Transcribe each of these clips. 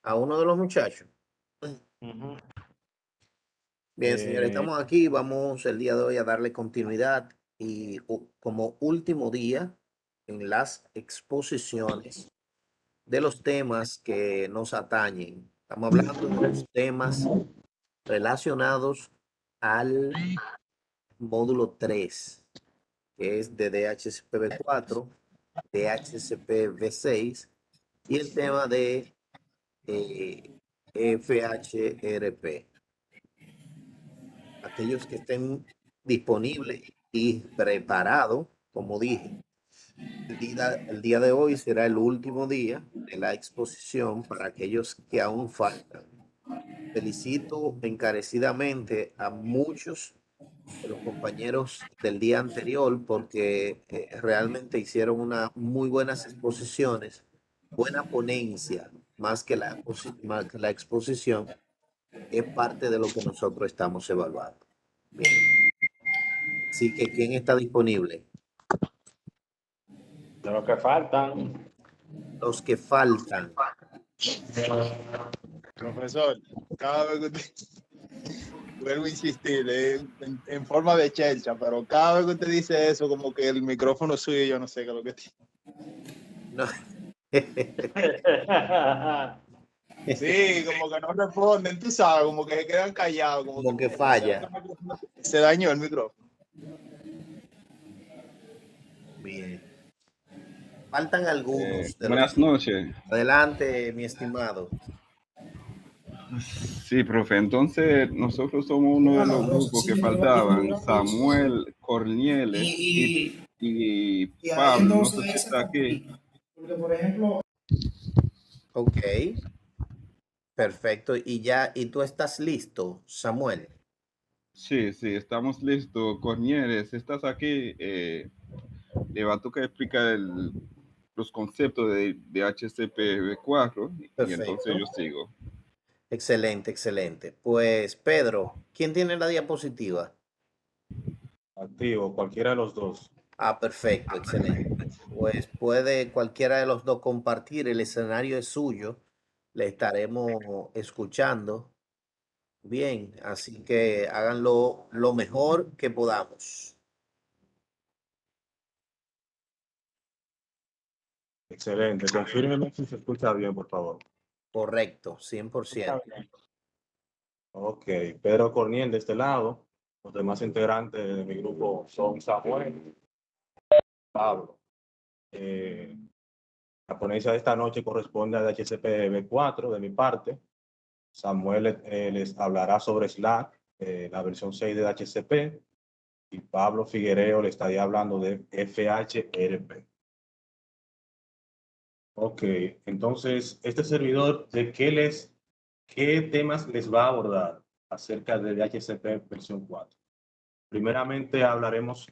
a uno de los muchachos. Ujú. Bien, señores, estamos aquí. Vamos el día de hoy a darle continuidad y como último día en las exposiciones de los temas que nos atañen. Estamos hablando de los temas relacionados al módulo 3, que es de DHCP-V4, DHCP-V6 y el tema de FHRP. Aquellos que estén disponibles y preparados, como dije, el día de hoy será el último día de la exposición para aquellos que aún faltan. Felicito encarecidamente a muchos de los compañeros del día anterior porque realmente hicieron unas muy buenas exposiciones, buena ponencia, más que la exposición, es parte de lo que nosotros estamos evaluando. Bien, así que ¿quién está disponible? De los que faltan. Los que faltan. Profesor, cada vez que usted, vuelvo a insistir, en forma de chelcha, pero cada vez que usted dice eso, como que el micrófono suyo, yo no sé qué es lo que tiene. No. Sí, como que no responden, tú sabes, como que se quedan callados, Como que como será que falla. se dañó el micrófono. Bien. Faltan algunos de los Buenas que... noches. Adelante, mi estimado. Sí, profe. Entonces, nosotros somos uno de los grupos que faltaban. Samuel, Cornieles y Pablo. No sé si está aquí. Ok, perfecto. ¿Y tú estás listo, Samuel? Sí, sí, estamos listos. Cornieles, ¿estás aquí? Eva, tú que explica los conceptos de HCP4 y entonces Perfecto. yo sigo. Excelente, excelente. Pues, Pedro, ¿quién tiene la diapositiva? Activo, cualquiera de los dos. Ah, perfecto, excelente. Pues puede cualquiera de los dos compartir, el escenario es suyo, le estaremos escuchando. Bien, así que háganlo lo mejor que podamos. Excelente. Confírmeme si se escucha bien, por favor. Correcto, 100%. Ok. Pedro Corniel de este lado. Los demás integrantes de mi grupo son Samuel, Pablo. Eh, la ponencia de esta noche corresponde a HCP-V4 de mi parte. Samuel les hablará sobre Slack, la versión 6 de HCP, y Pablo Figuereo le estaría hablando de FHRP. Ok, entonces, este servidor, ¿qué temas les va a abordar acerca de DHCP versión 4? Primeramente hablaremos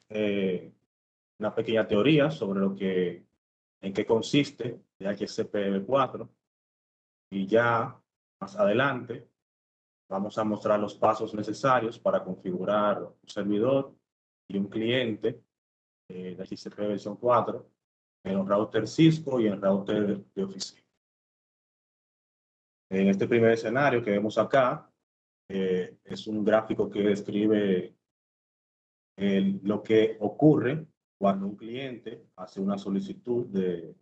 una pequeña teoría sobre en qué consiste DHCP 4 y ya más adelante vamos a mostrar los pasos necesarios para configurar un servidor y un cliente de DHCP versión 4 en un router Cisco y en router de oficina. En este primer escenario que vemos acá, es un gráfico que describe lo que ocurre cuando un cliente hace una solicitud de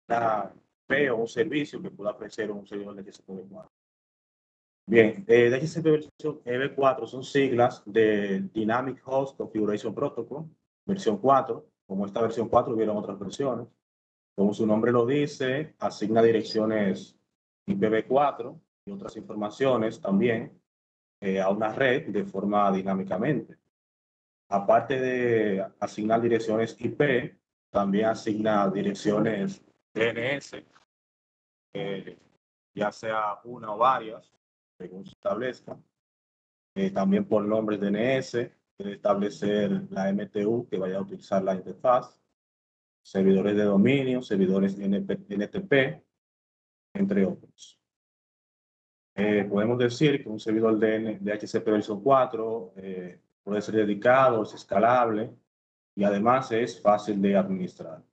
una P o un servicio que pueda ofrecer un servidor de DHCP4. Bien, DHCP-V4 son siglas de Dynamic Host Configuration Protocol, versión 4. Como esta versión 4 hubieron otras versiones. Como su nombre lo dice, asigna direcciones IPv4 y otras informaciones también a una red de forma dinámicamente. Aparte de asignar direcciones IP, también asigna direcciones DNS, ya sea una o varias, según se establezca. También por nombres DNS, debe establecer la MTU que vaya a utilizar la interfaz, servidores de dominio, servidores NTP, entre otros. Podemos decir que un servidor de DHCP versión 4 puede ser dedicado, es escalable y además es fácil de administrar.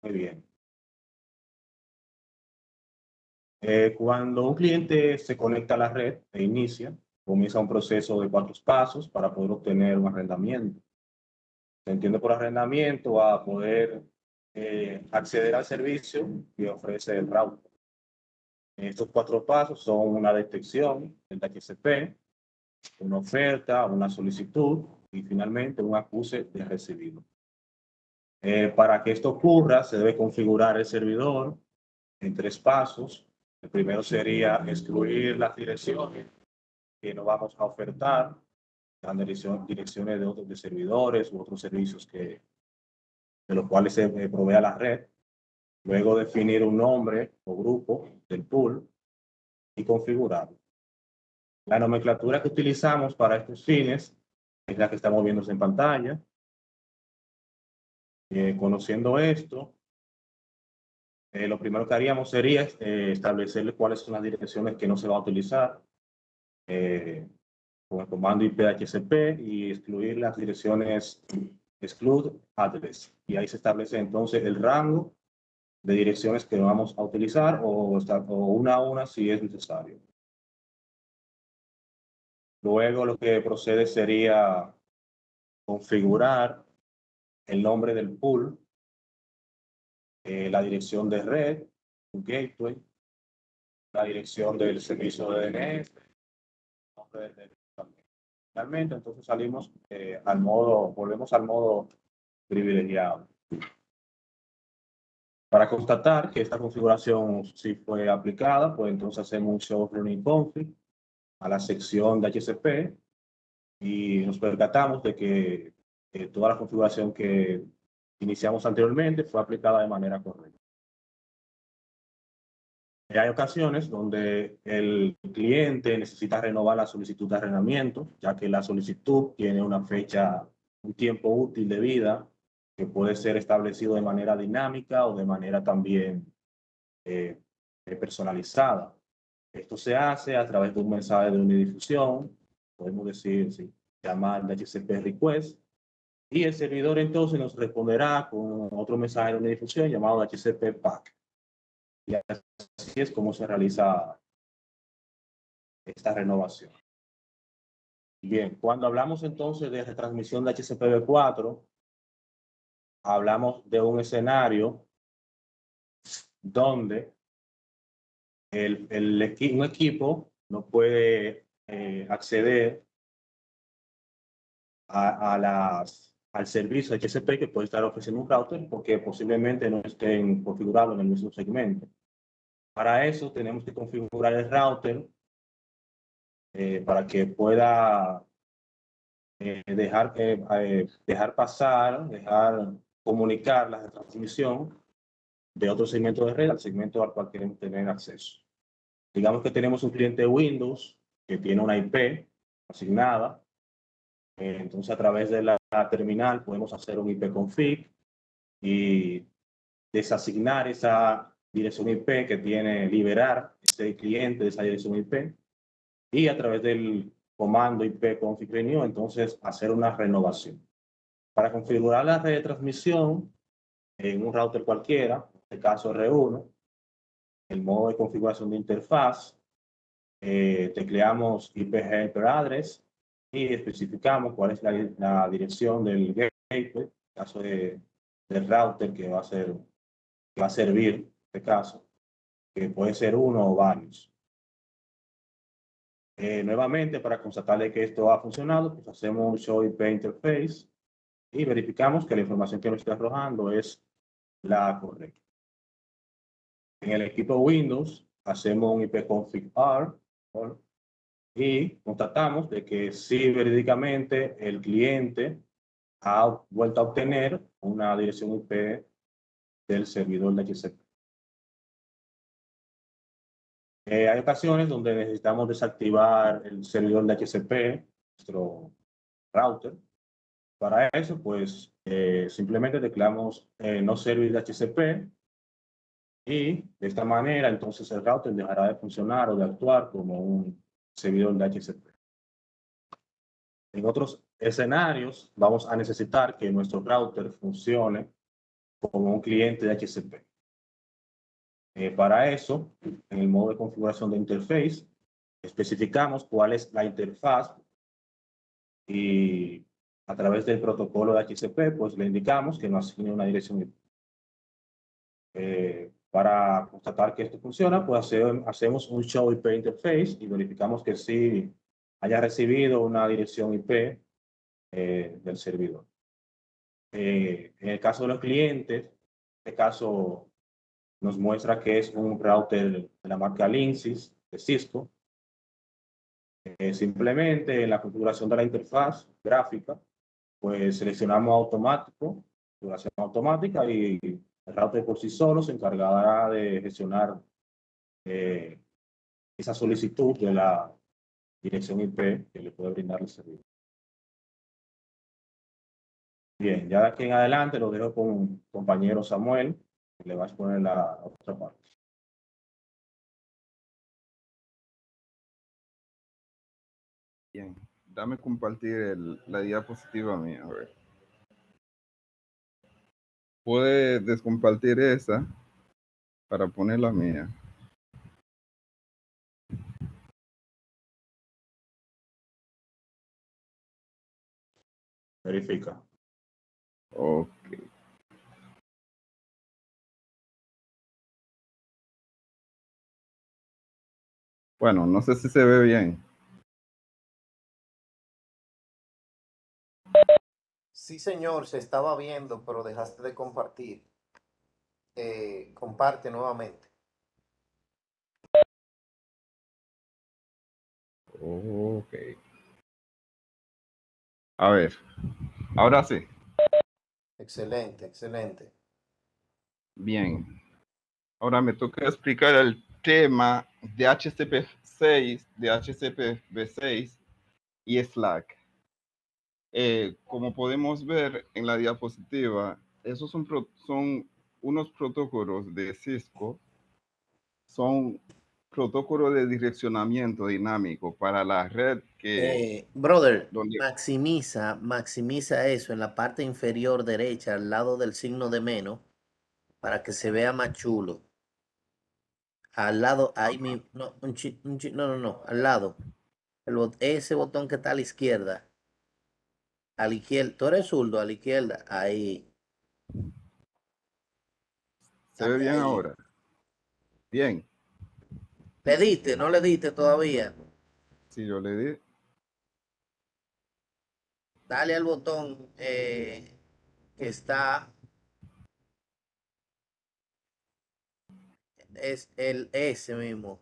Muy bien. Cuando un cliente se conecta a la red e inicia, comienza un proceso de 4 pasos para poder obtener un arrendamiento. Se entiende por arrendamiento a poder acceder al servicio que ofrece el router. Estos 4 pasos son una detección, el DHCP, una oferta, una solicitud y finalmente un acuse de recibido. Para que esto ocurra, se debe configurar el servidor en 3 pasos. El primero sería excluir las direcciones que no vamos a ofertar, las direcciones de otros servidores u otros servicios de los cuales se provea la red. Luego definir un nombre o grupo del pool y configurarlo. La nomenclatura que utilizamos para estos fines es la que estamos viendo en pantalla. Conociendo esto, lo primero que haríamos sería establecer cuáles son las direcciones que no se va a utilizar con el comando IP DHCP y excluir las direcciones exclude address. Y ahí se establece entonces el rango de direcciones que vamos a utilizar o una a una si es necesario. Luego lo que procede sería configurar el nombre del pool, la dirección de red, un gateway, la dirección del servicio de DNS, nombre del también. Finalmente, entonces salimos volvemos al modo privilegiado. Para constatar que esta configuración sí fue aplicada, pues entonces hacemos un show running config a la sección de DHCP y nos percatamos de que toda la configuración que iniciamos anteriormente fue aplicada de manera correcta. Hay ocasiones donde el cliente necesita renovar la solicitud de arrendamiento, ya que la solicitud tiene una fecha, un tiempo útil de vida que puede ser establecido de manera dinámica o de manera también personalizada. Esto se hace a través de un mensaje de unidifusión, podemos decir, sí, llamar DHCP request, y el servidor entonces nos responderá con otro mensaje de unidifusión llamado DHCP pack. Y así es como se realiza esta renovación. Bien, cuando hablamos entonces de retransmisión de HCPv4, hablamos de un escenario donde un equipo no puede acceder al servicio HCP que puede estar ofreciendo un router porque posiblemente no estén configurados en el mismo segmento. Para eso tenemos que configurar el router para que pueda dejar comunicar la retransmisión de otro segmento de red al segmento al cual queremos tener acceso. Digamos que tenemos un cliente Windows que tiene una IP asignada. Entonces, a través de la terminal podemos hacer un ipconfig y desasignar esa dirección IP que tiene, liberar ese cliente de esa dirección IP y a través del comando ipconfig renew, entonces hacer una renovación. Para configurar la red de transmisión en un router cualquiera, en este caso R1, el modo de configuración de interfaz, tecleamos IP helper address y especificamos cuál es la dirección del gateway, en caso del router que va a servir, en este caso, que puede ser uno o varios. Nuevamente, para constatarle que esto ha funcionado, pues hacemos un show IP interface y verificamos que la información que nos está arrojando es la correcta. En el equipo Windows, hacemos un ipconfig R y constatamos de que sí, verídicamente, el cliente ha vuelto a obtener una dirección IP del servidor de HCP. Hay ocasiones donde necesitamos desactivar el servidor de HCP, nuestro router. Para eso, pues, simplemente tecleamos no servir de HCP y de esta manera, entonces, el router dejará de funcionar o de actuar como un servidor de HCP. En otros escenarios, vamos a necesitar que nuestro router funcione como un cliente de HCP. Para eso, en el modo de configuración de interface, especificamos cuál es la interfaz y a través del protocolo de HCP, pues le indicamos que nos asigne una dirección IP. Para constatar que esto funciona, pues hacemos un show IP interface y verificamos que sí haya recibido una dirección IP del servidor. En el caso de los clientes, en este caso nos muestra que es un router de la marca Linksys de Cisco. Simplemente en la configuración de la interfaz gráfica, pues seleccionamos automático, configuración automática, y el router por sí solo se encargará de gestionar esa solicitud de la dirección IP que le puede brindar el servicio. Bien, ya de aquí en adelante lo dejo con un compañero Samuel, que le va a exponer la otra parte. Bien, dame compartir la diapositiva mía. A ver. Puedes descompartir esa para poner la mía. Verifica. Ok. Bueno, no sé si se ve bien. Sí, señor, se estaba viendo, pero dejaste de compartir. Comparte nuevamente. Ok. A ver, ahora sí. Excelente, excelente. Bien. Ahora me toca explicar el tema de HCP6, de HCP-V6 y Slack. Como podemos ver en la diapositiva, esos son unos protocolos de Cisco, son protocolos de direccionamiento dinámico para la red que... Brother, donde, maximiza eso en la parte inferior derecha, al lado del signo de menos, para que se vea más chulo. Al lado, ahí mismo, no, no, al lado. Ese botón que está a la izquierda. A la izquierda, tú eres zurdo, a la izquierda, ahí. ¿se ve Dale bien ahí. ahora? Bien. ¿Le diste? ¿No le diste todavía? Si yo le di, Dale al botón que está, es el S mismo.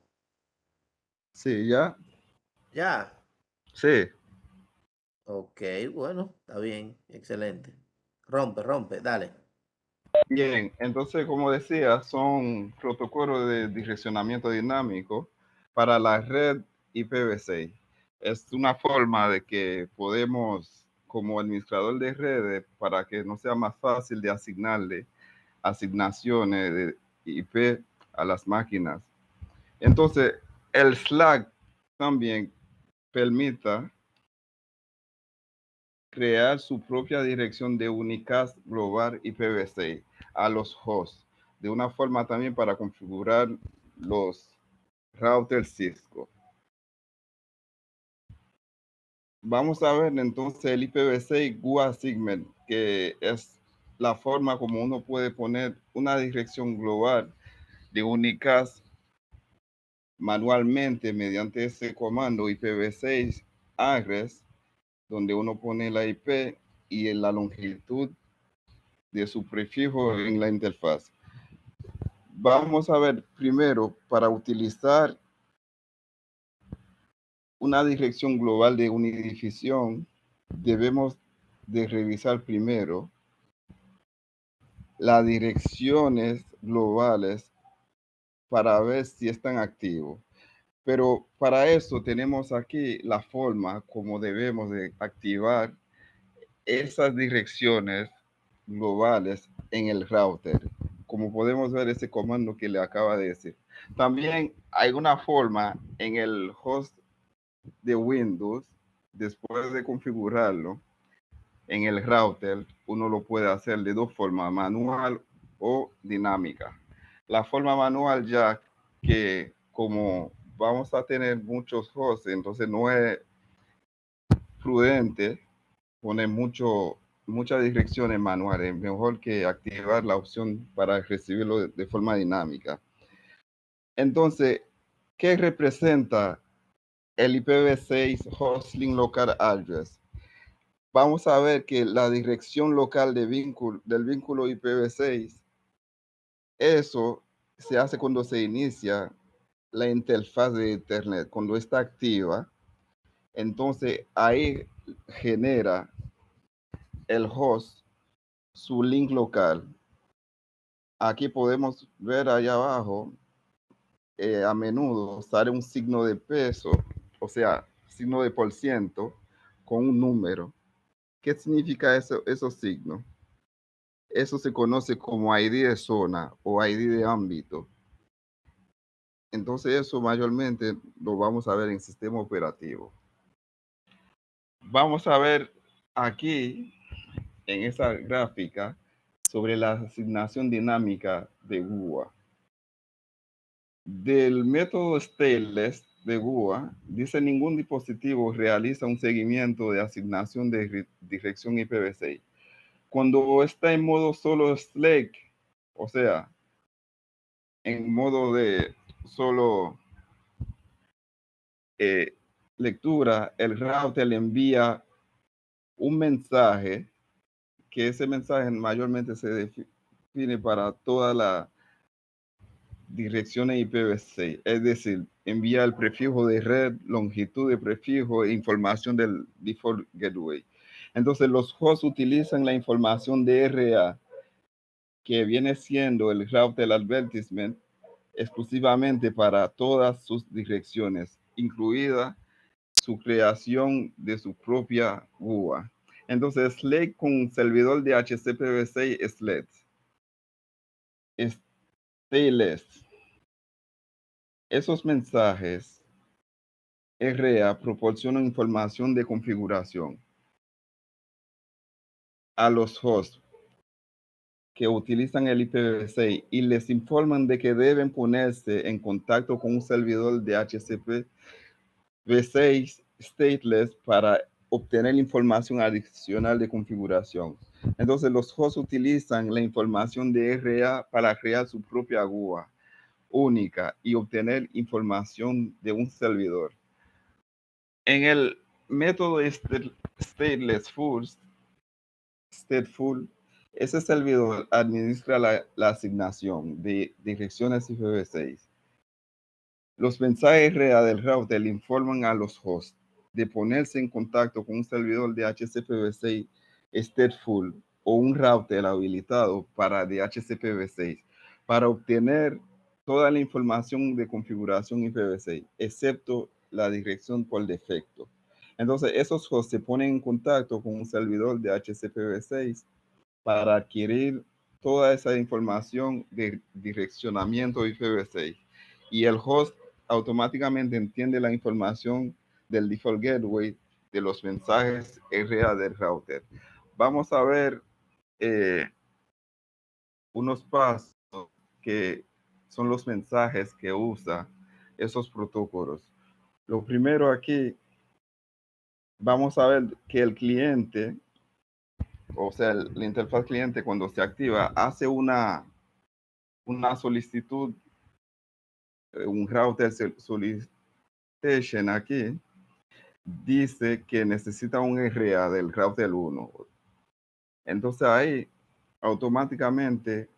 sí, ya, Ya. sí. Ok, bueno, está bien, excelente. Rompe, dale. Bien, entonces, como decía, son protocolos de direccionamiento dinámico para la red IPv6. Es una forma de que podemos, como administrador de redes, para que no sea más fácil de asignarle asignaciones de IP a las máquinas. Entonces, el Slack también permite crear su propia dirección de unicast global IPv6 a los hosts, de una forma también para configurar los routers Cisco. Vamos a ver entonces el IPv6 GUA Segment, que es la forma como uno puede poner una dirección global de unicast manualmente mediante ese comando IPv6 address, donde uno pone la IP y la longitud de su prefijo en la interfaz. Vamos a ver primero, para utilizar una dirección global de unidificación, debemos de revisar primero las direcciones globales para ver si están activos. Pero para eso tenemos aquí la forma como debemos de activar esas direcciones globales en el router, como podemos ver ese comando que le acaba de decir. También hay una forma en el host de Windows, después de configurarlo en el router, uno lo puede hacer de dos formas, manual o dinámica. La forma manual, ya que como vamos a tener muchos hosts, entonces no es prudente poner muchas direcciones manuales. Mejor que activar la opción para recibirlo de forma dinámica. Entonces, ¿qué representa el IPv6 Hostlink Local Address? Vamos a ver que la dirección local del vínculo IPv6, eso se hace cuando se inicia la interfaz de Internet, cuando está activa. Entonces ahí genera el host su link local. Aquí podemos ver allá abajo, a menudo sale un signo de peso, o sea, signo de por ciento con un número. ¿Qué significa esos signos? Eso se conoce como ID de zona o ID de ámbito. Entonces eso mayormente lo vamos a ver en sistema operativo. Vamos a ver aquí en esa gráfica sobre la asignación dinámica de GUA. Del método stateless de GUA, dice ningún dispositivo realiza un seguimiento de asignación de dirección IPv6. Cuando está en modo solo SLAEC, o sea, en modo de solo lectura, el router le envía un mensaje, que ese mensaje mayormente se define para toda la direcciones IPv6, es decir, envía el prefijo de red, longitud de prefijo e información del default gateway. Entonces los hosts utilizan la información de RA, que viene siendo el router advertisement, exclusivamente para todas sus direcciones, incluida su creación de su propia GUA. Entonces, SLAEC con servidor de HCPv6 SLAEC. Stateless. Esos mensajes RA proporcionan información de configuración a los hosts que utilizan el IPv6 y les informan de que deben ponerse en contacto con un servidor de HCPv6 stateless para obtener información adicional de configuración. Entonces los hosts utilizan la información de RA para crear su propia GUA única y obtener información de un servidor. En el método stateful, ese servidor administra la asignación de direcciones IPv6. Los mensajes RA del router le informan a los hosts de ponerse en contacto con un servidor de HCPv6 stateful o un router habilitado para DHCPv6 para obtener toda la información de configuración IPv6, excepto la dirección por defecto. Entonces, esos hosts se ponen en contacto con un servidor de HCPv6 para adquirir toda esa información de direccionamiento IPv6. Y el host automáticamente entiende la información del default gateway de los mensajes RA del router. Vamos a ver unos pasos que son los mensajes que usa esos protocolos. Lo primero aquí, vamos a ver que el cliente, o sea, la interfaz cliente cuando se activa, hace una solicitud, un router solicitation aquí, dice que necesita un RA del router 1. Entonces ahí, automáticamente,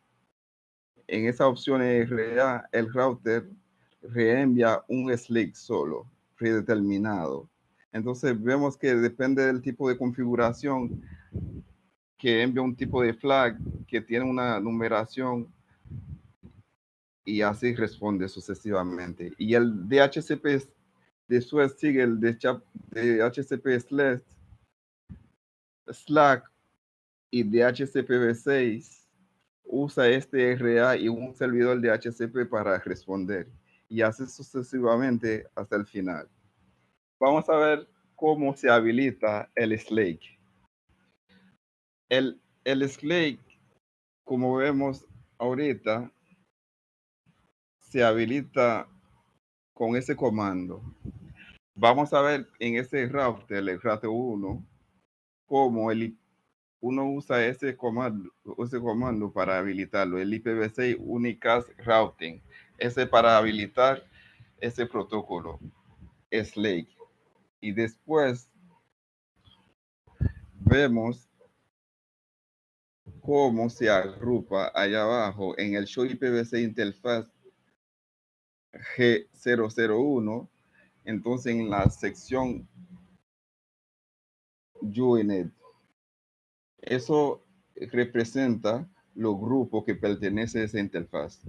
en esa opción RA, el router reenvía un SLAEC solo, predeterminado. Entonces vemos que depende del tipo de configuración, que envía un tipo de flag que tiene una numeración y así responde sucesivamente. Y el DHCP después sigue el DHCP Slack y DHCPv6 usa este RA y un servidor de DHCP para responder y así sucesivamente hasta el final. Vamos a ver cómo se habilita el SLAEC. El SLAEC, como vemos ahorita se habilita con ese comando. Vamos a ver en ese router, el router 1, cómo uno usa ese comando para habilitarlo, el IPv6 Unicast Routing. Ese para habilitar ese protocolo, Slake. Y después vemos cómo se agrupa allá abajo en el show IPv6 interfaz G001. Entonces en la sección Joined, eso representa los grupos que pertenecen a esa interfaz.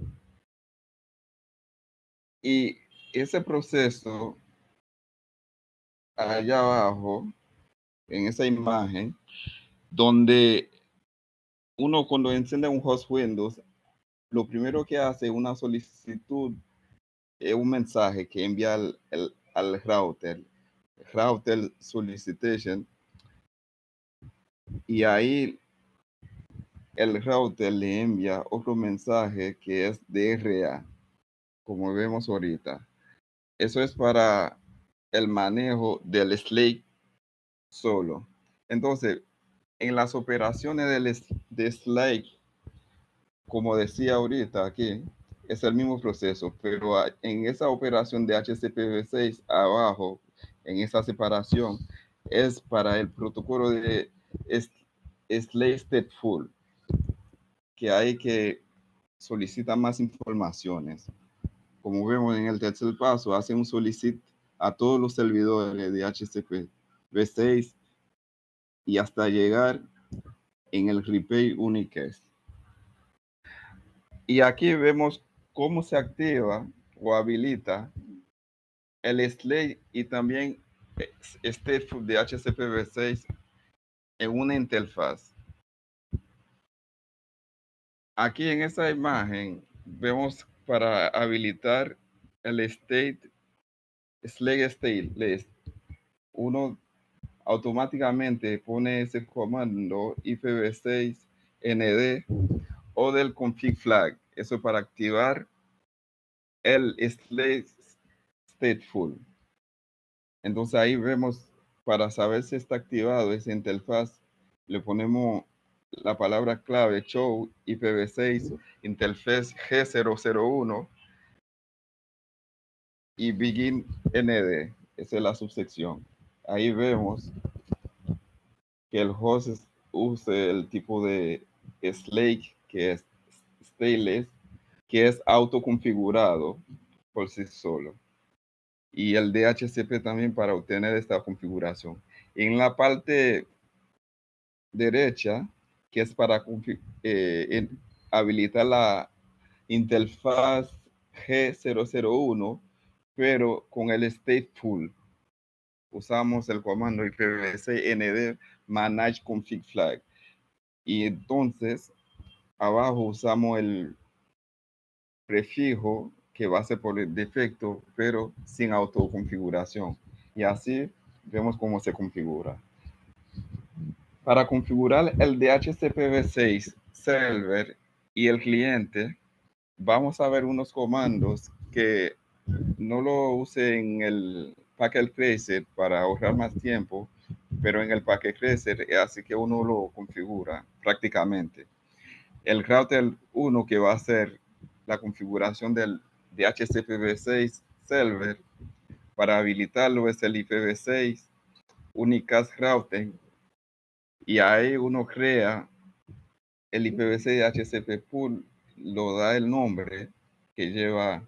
Y ese proceso allá abajo, en esa imagen, donde uno cuando enciende un host Windows, lo primero que hace es una solicitud, un mensaje que envía al router solicitation, y ahí el router le envía otro mensaje que es DRA, como vemos ahorita. Eso es para el manejo del Slake solo. Entonces, en las operaciones de Slake, como decía ahorita aquí, es el mismo proceso, pero en esa operación de HCPv6 abajo, en esa separación, es para el protocolo de Slake Stateful, que hay que solicitar más informaciones. Como vemos en el tercer paso, hace un solicit a todos los servidores de HCPv6 y hasta llegar en el replay Unicast. Y aquí vemos cómo se activa o habilita el Slate y también Stateful de HCPv6 en una interfaz. Aquí en esta imagen vemos para habilitar el Slate Stateless, uno automáticamente pone ese comando IPv6 ND o del config flag. Eso para activar el Slate Stateful. Entonces ahí vemos, para saber si está activado esa interfaz, le ponemos la palabra clave show IPv6 interface G001 y begin ND. Esa es la subsección. Ahí vemos que el host use el tipo de Slake, que es stateless, que es autoconfigurado por sí solo. Y el DHCP también para obtener esta configuración. En la parte derecha, que es para habilitar la interfaz G001, pero con el stateful, usamos el comando IPv6 ND manage config flag. Y entonces, abajo usamos el prefijo que va a ser por defecto, pero sin autoconfiguración. Y así vemos cómo se configura. Para configurar el DHCPv6 server y el cliente, vamos a ver unos comandos que no lo use en el Packet Tracer para ahorrar más tiempo, pero en el Packet Tracer así que uno lo configura prácticamente. El router 1 que va a hacer la configuración del DHCPv6 server, para habilitarlo es el IPv6 Unicast Routing, y ahí uno crea el IPv6 DHCP pool, lo da el nombre que lleva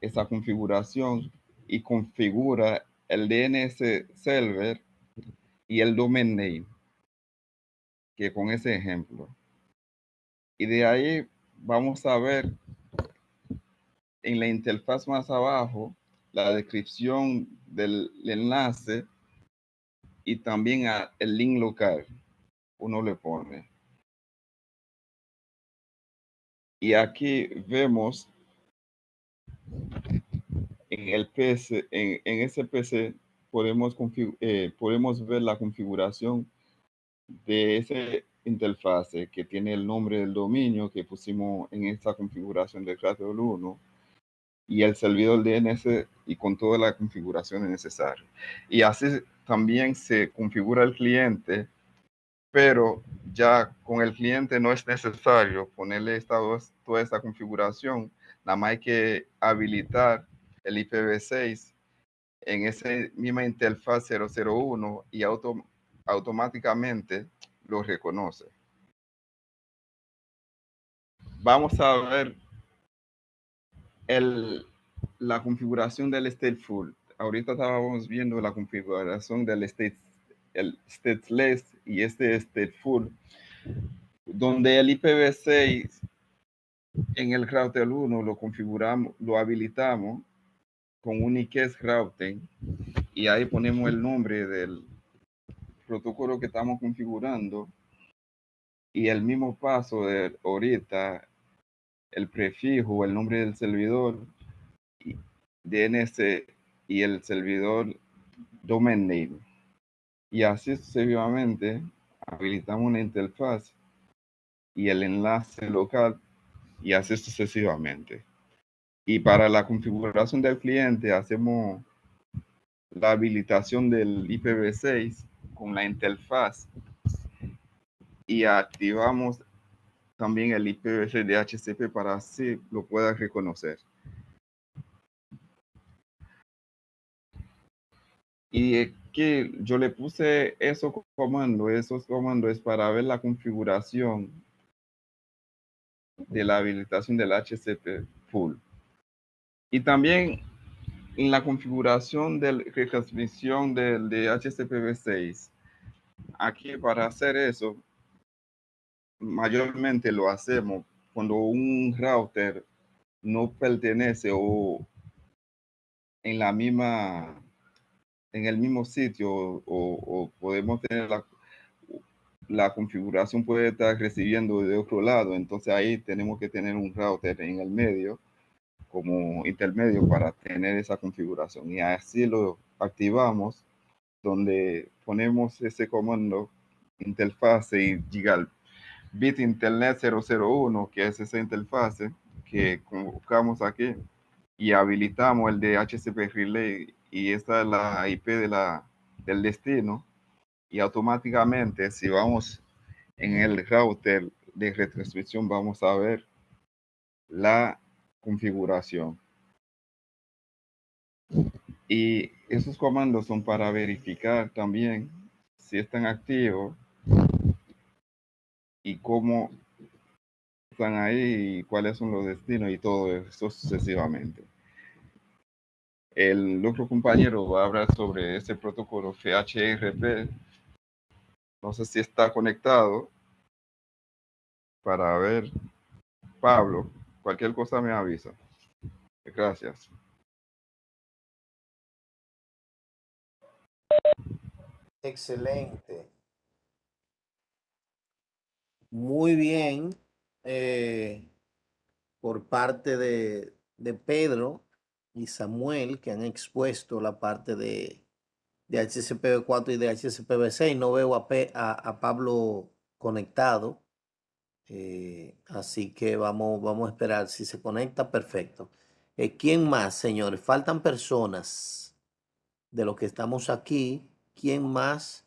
esa configuración y configura el DNS server y el domain name, que con ese ejemplo. Y de ahí vamos a ver en la interfaz más abajo la descripción del enlace y también el link local. Uno le pone. Y aquí vemos en el PC, en ese PC podemos ver la configuración de ese interfase que tiene el nombre del dominio que pusimos en esta configuración del Cradle 1 y el servidor DNS y con todas las configuraciones necesarias. Y así también se configura el cliente, pero ya con el cliente no es necesario ponerle toda esta configuración, nada más hay que habilitar el IPv6 en esa misma interfaz 001 y automáticamente lo reconoce. Vamos a ver la configuración del stateful. Ahorita estábamos viendo la configuración del el stateless y este stateful, donde el IPv6 en el router 1 lo configuramos, lo habilitamos con un IKES routing y ahí ponemos el nombre del protocolo que estamos configurando y el mismo paso de ahorita, el prefijo, el nombre del servidor, DNS y el servidor domain name. Y así sucesivamente habilitamos una interfaz y el enlace local y así sucesivamente. Y para la configuración del cliente hacemos la habilitación del IPv6 con la interfaz y activamos también el IPv6 de HCP para así lo pueda reconocer. Y que yo le puse esos comandos es para ver la configuración de la habilitación del HCP full. Y también en la configuración de retransmisión de HCPv6. Aquí para hacer eso, mayormente lo hacemos cuando un router no pertenece o en la misma, en el mismo sitio o podemos tener la configuración puede estar recibiendo de otro lado, entonces ahí tenemos que tener un router en el medio como intermedio para tener esa configuración y así lo activamos donde ponemos ese comando interfase y gigabit internet 001 que es esa interfase que colocamos aquí y habilitamos el de HCP relay y esta es la IP del destino y automáticamente si vamos en el router de retransmisión vamos a ver la configuración. Y esos comandos son para verificar también si están activos y cómo están ahí y cuáles son los destinos y todo eso sucesivamente. El otro compañero va a hablar sobre este protocolo PHRP. No sé si está conectado para ver. Pablo, cualquier cosa me avisa. Gracias. Excelente. Muy bien. Por parte de Pedro y Samuel, que han expuesto la parte de HCPv4 y de HCPv6. No veo a Pablo conectado. Así que vamos a esperar. Si se conecta, perfecto. ¿Quién más, señores? Faltan personas de los que estamos aquí. ¿Quién más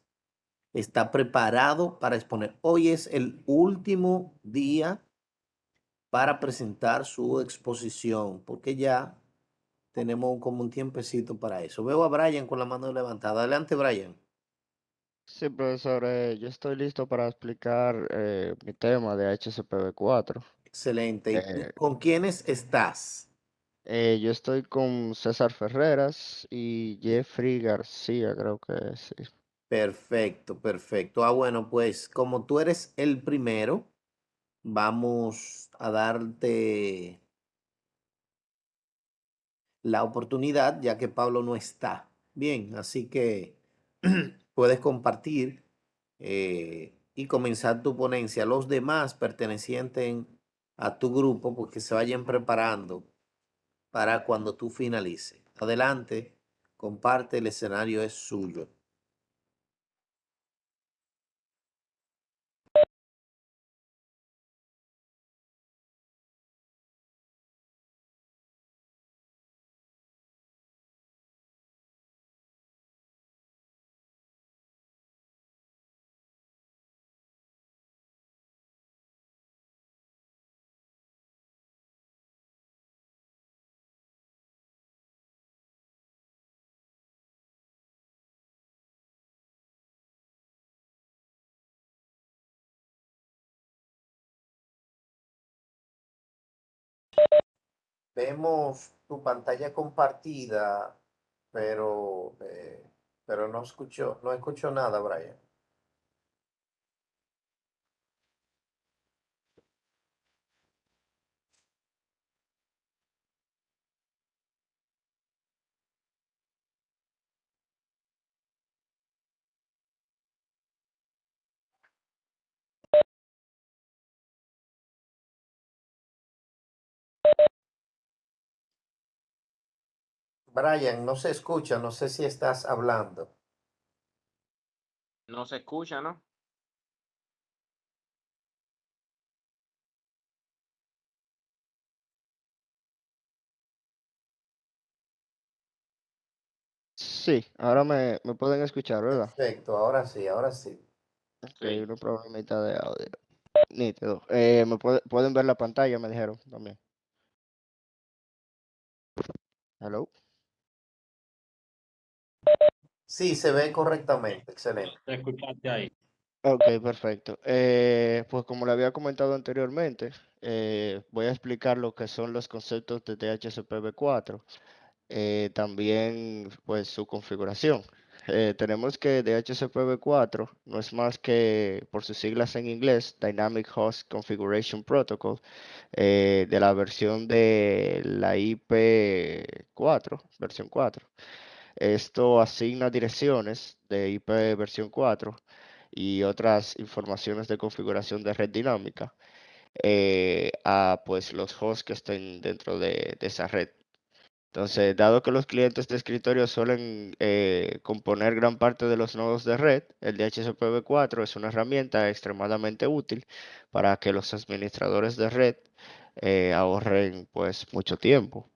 está preparado para exponer? Hoy es el último día para presentar su exposición, porque ya tenemos como un tiempecito para eso. Veo a Brian con la mano levantada. Adelante, Brian. Sí, profesor, yo estoy listo para explicar mi tema de HCPV4. Excelente. ¿Y Eh, con quiénes estás? yo estoy con César Ferreras y Jeffrey García, creo que sí. Perfecto, perfecto. Bueno, pues como tú eres el primero, vamos a darte la oportunidad, ya que Pablo no está. Bien, así que puedes compartir y comenzar tu ponencia. Los demás pertenecientes a tu grupo, porque se vayan preparando para cuando tú finalices. Adelante, comparte, el escenario es suyo. Vemos tu pantalla compartida, pero, no escucho nada, Brian. Brian, no se escucha, no sé si estás hablando. No se escucha, ¿no? Sí, ahora me pueden escuchar, ¿verdad? Perfecto, ahora sí, ahora sí. Ok, Sí. un problemita de audio. Nítido. Pueden ver la pantalla, me dijeron también. Hello. Sí, se ve correctamente, excelente. Te escuchaste ahí. Ok, perfecto. Pues como le había comentado anteriormente, voy a explicar lo que son los conceptos de DHCP-V4, también pues su configuración. Tenemos que DHCP-V4 no es más que, por sus siglas en inglés, Dynamic Host Configuration Protocol, de la versión de la IP4, versión 4. Esto asigna direcciones de IP versión 4 y otras informaciones de configuración de red dinámica a pues los hosts que estén dentro de esa red. Entonces, dado que los clientes de escritorio suelen componer gran parte de los nodos de red, el DHCP-V4 es una herramienta extremadamente útil para que los administradores de red ahorren pues mucho tiempo.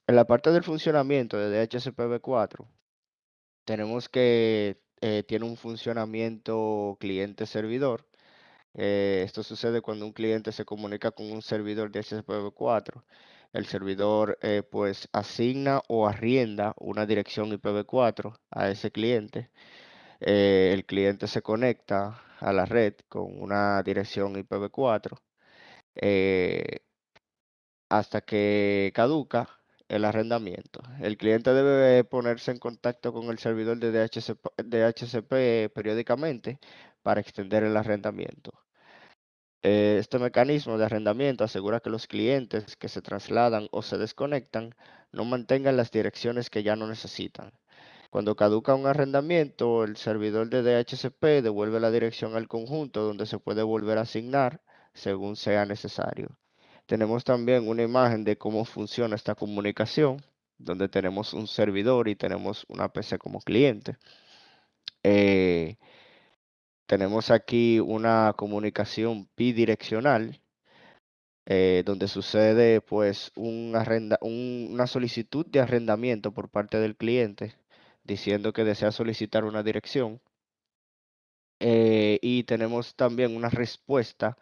En la parte del funcionamiento de DHCP-V4, tenemos que tiene un funcionamiento cliente-servidor. Esto sucede cuando un cliente se comunica con un servidor de DHCP-V4. El servidor pues asigna o arrienda una dirección IPv4 a ese cliente. El cliente se conecta a la red con una dirección IPv4 hasta que caduca el arrendamiento. El cliente debe ponerse en contacto con el servidor de DHCP periódicamente para extender el arrendamiento. Este mecanismo de arrendamiento asegura que los clientes que se trasladan o se desconectan no mantengan las direcciones que ya no necesitan. Cuando caduca un arrendamiento, el servidor de DHCP devuelve la dirección al conjunto donde se puede volver a asignar según sea necesario. Tenemos también una imagen de cómo funciona esta comunicación, donde tenemos un servidor y tenemos una PC como cliente. Tenemos aquí una comunicación bidireccional, donde sucede pues una solicitud de arrendamiento por parte del cliente diciendo que desea solicitar una dirección. Y tenemos también una respuesta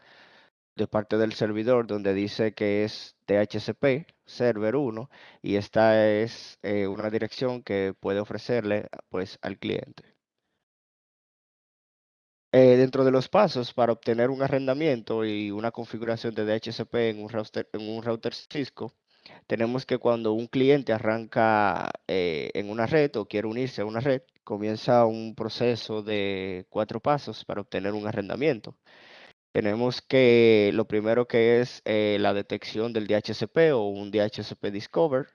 de parte del servidor donde dice que es DHCP Server 1 y esta es una dirección que puede ofrecerle pues al cliente. Dentro de los pasos para obtener un arrendamiento y una configuración de DHCP en un router Cisco, tenemos que cuando un cliente arranca en una red o quiere unirse a una red, comienza un proceso de 4 pasos para obtener un arrendamiento. Tenemos que lo primero que es la detección del DHCP o un DHCP Discover.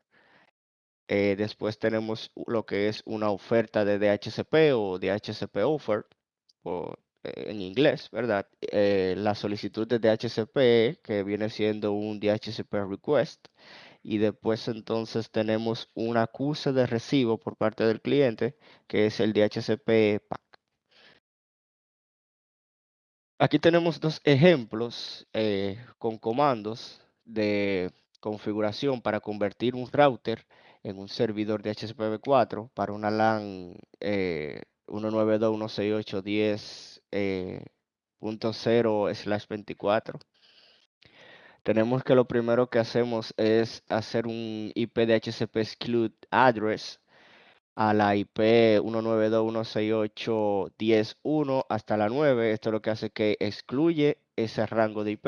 Después tenemos lo que es una oferta de DHCP o DHCP Offer en inglés, ¿verdad? La solicitud de DHCP que viene siendo un DHCP Request. Y después entonces tenemos un acuse de recibo por parte del cliente que es el DHCP PAC. Aquí tenemos dos ejemplos con comandos de configuración para convertir un router en un servidor de HCPv4 para una LAN 192.168.10.0/24. Tenemos que lo primero que hacemos es hacer un IP de HCP exclude address a la IP 192.168.10.1 hasta la 9. Esto lo que hace que excluye ese rango de IP.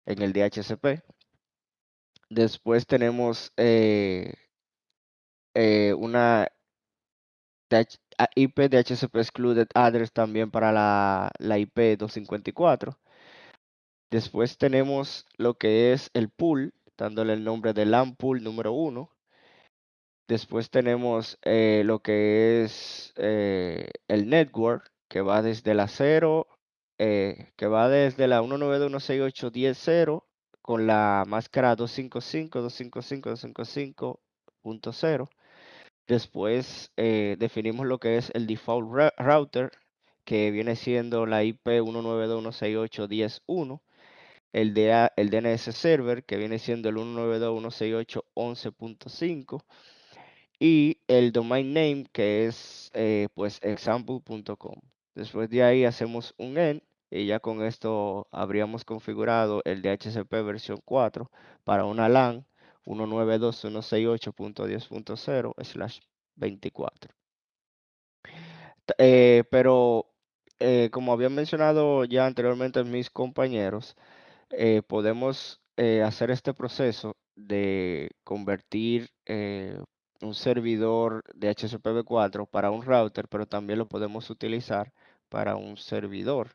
en el DHCP. Después tenemos una IP DHCP Excluded Address también para la IP 254. Después tenemos lo que es el pool, dándole el nombre de LAN pool número 1. Después tenemos lo que es el network, que va desde la 0, que va desde la 192.168.10.0 con la máscara 255.255.255.0. Después definimos lo que es el default router, que viene siendo la IP 192.168.10.1. El DNS server, que viene siendo el 192.168.11.5. Y el domain name, que es pues example.com. Después de ahí hacemos un end y ya con esto habríamos configurado el DHCP versión 4 para una LAN 192.168.10.0/24. Pero como habían mencionado ya anteriormente mis compañeros, podemos hacer este proceso de convertir un servidor de HTTP4 para un router, pero también lo podemos utilizar para un servidor.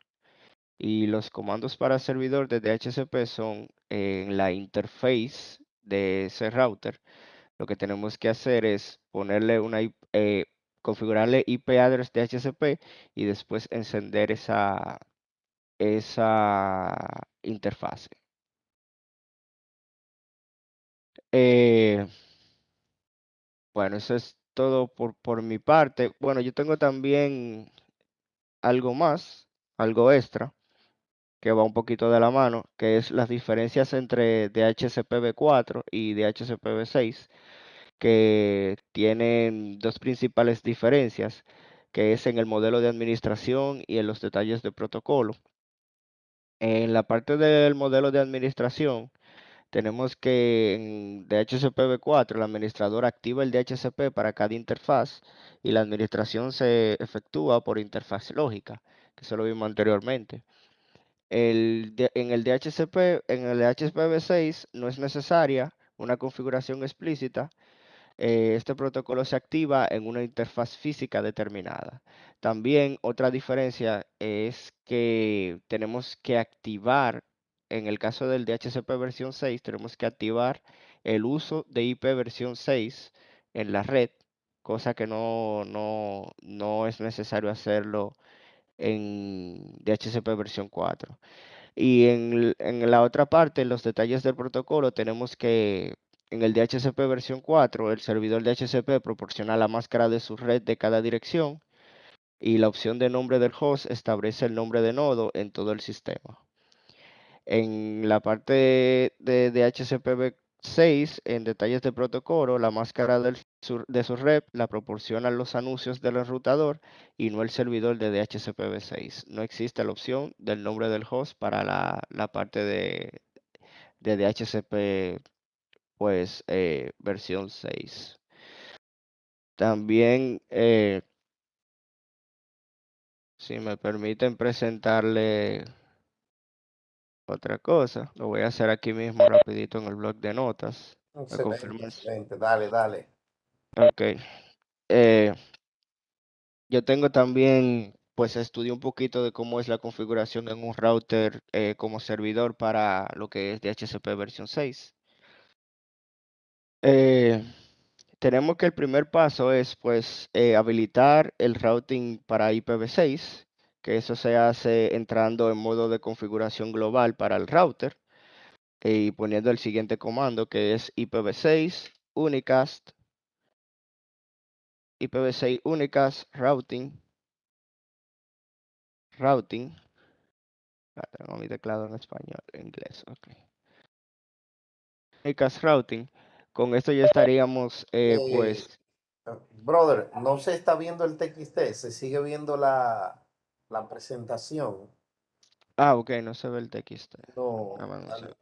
Y los comandos para servidor de DHCP son en la interface de ese router. Lo que tenemos que hacer es ponerle configurarle IP address DHCP y después encender esa interfase. Eh, bueno, eso es todo por mi parte. Bueno, yo tengo también algo más, algo extra, que va un poquito de la mano, que es las diferencias entre DHCPv4 y DHCPv6, que tienen dos principales diferencias, que es en el modelo de administración y en los detalles de protocolo. En la parte del modelo de administración, tenemos que en DHCPv4 el administrador activa el DHCP para cada interfaz y la administración se efectúa por interfaz lógica, que eso lo vimos anteriormente. En el DHCPv6 no es necesaria una configuración explícita. Este protocolo se activa en una interfaz física determinada. También otra diferencia es que tenemos que activar, en el caso del DHCP versión 6, tenemos que activar el uso de IP versión 6 en la red, cosa que no es necesario hacerlo en DHCP versión 4. Y en la otra parte, en los detalles del protocolo, tenemos que en el DHCP versión 4, el servidor DHCP proporciona la máscara de su red de cada dirección y la opción de nombre del host establece el nombre de nodo en todo el sistema. En la parte de DHCP6, en detalles de protocolo, la máscara de su red la proporcionan los anuncios del enrutador y no el servidor de DHCPv6. No existe la opción del nombre del host para la parte de DHCP, pues, versión 6. También, si me permiten presentarle otra cosa, lo voy a hacer aquí mismo rapidito en el blog de notas. ¿Me Excelente, confirmas? excelente. Dale, dale. Ok. Eh, yo tengo también, pues estudié un poquito de cómo es la configuración en un router como servidor para lo que es DHCP versión 6. Eh, Tenemos que el primer paso es pues habilitar el routing para IPv6, que eso se hace entrando en modo de configuración global para el router y poniendo el siguiente comando que es IPv6 unicast, IPv6 unicast routing. Tengo mi teclado en español, en inglés, ok. Unicast routing. Con esto ya estaríamos Eh, pues. brother, no se está viendo el TXT, se sigue viendo la presentación. Ok, no se ve el TXT. No, Dame un dale, segundo.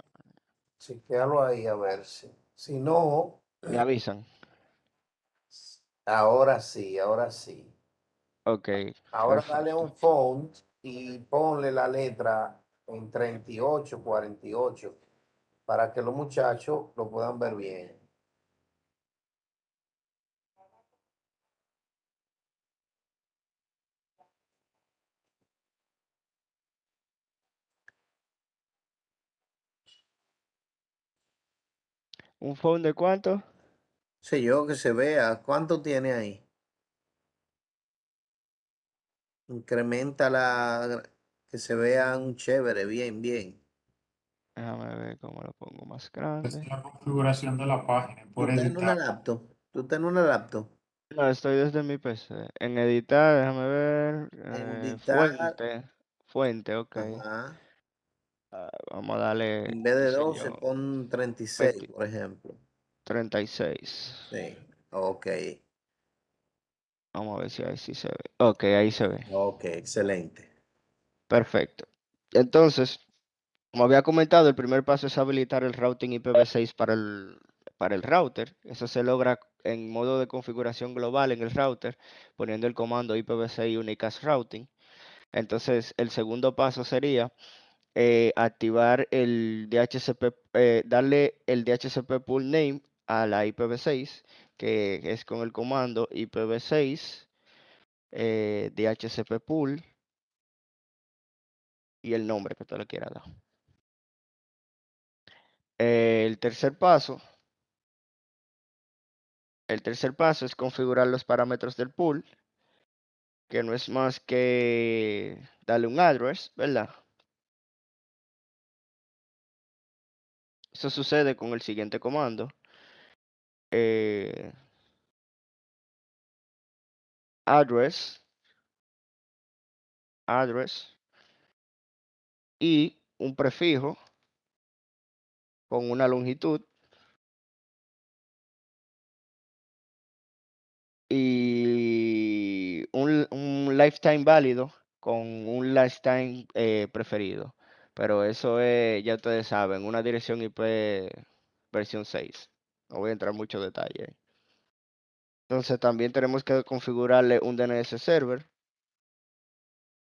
chequéalo ahí a ver si no, Me avisan. ahora sí, ahora sí. Ok, Ahora dale perfecto. un font y ponle la letra en 38, 48, para que los muchachos lo puedan ver bien. ¿Un phone de cuánto? Sé yo que se vea. ¿Cuánto tiene ahí? Incrementa que se vea un chévere, bien, bien. Déjame ver cómo lo pongo más Es grande. la configuración de la página, ¿Tú por estás en una editar. laptop? ¿Tú estás en una laptop? No, estoy desde mi PC. En editar, déjame ver. Editar, Fuente, ok. ajá. Vamos a darle, En vez qué de sé 12, yo, pon 36, 20 por ejemplo. 36. Sí, ok, Vamos a ver si ahí sí se ve. Ok, ahí se ve. ok, excelente. Perfecto. Entonces, como había comentado, el primer paso es habilitar el routing IPv6 para el router. Eso se logra en modo de configuración global en el router, poniendo el comando IPv6 Unicast Routing. Entonces, el segundo paso sería activar el DHCP, darle el DHCP pool name a la IPv6, que es con el comando IPv6 DHCP pool y el nombre que tú le quieras dar. El tercer paso es configurar los parámetros del pool, que no es más que darle un address, ¿verdad? Eso sucede con el siguiente comando. eh, address y un prefijo con una longitud y un lifetime válido con un lifetime preferido. Pero eso es, ya ustedes saben, una dirección IP versión 6. No voy a entrar en mucho detalle ahí. Entonces también tenemos que configurarle un DNS server,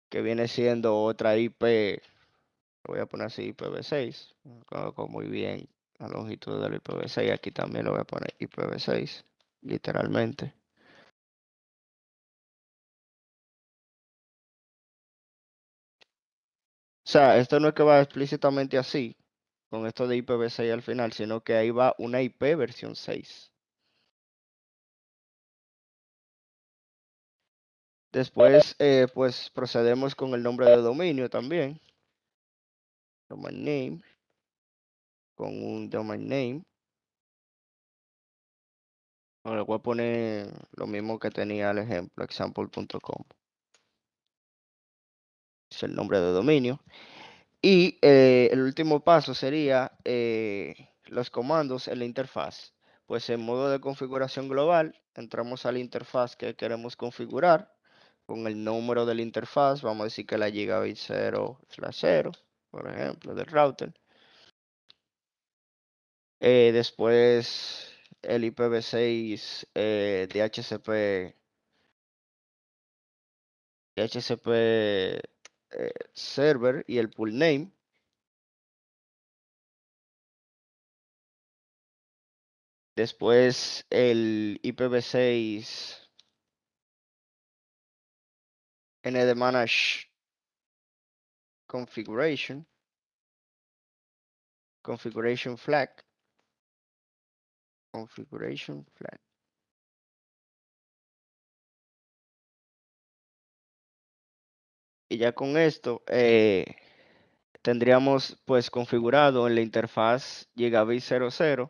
que viene siendo otra IP, lo voy a poner así IPv6. Conozco muy bien la longitud del IPv6, aquí también lo voy a poner IPv6, literalmente. O sea, esto no es que va explícitamente así, con esto de IPv6 al final, sino que ahí va una IP versión 6. Después, pues procedemos con el nombre de dominio también. Domain name, con un domain name. Ahora voy a poner lo mismo que tenía el ejemplo, example.com. Es el nombre de dominio. Y el último paso sería los comandos en la interfaz. Pues en modo de configuración global, entramos a la interfaz que queremos configurar con el número de la interfaz. Vamos a decir que la gigabit 0/0, por ejemplo, del router. Después el IPv6 DHCP server y el pool name. Después el IPv6 N de manage configuration flag. Y ya con esto tendríamos pues configurado en la interfaz Gigabit 00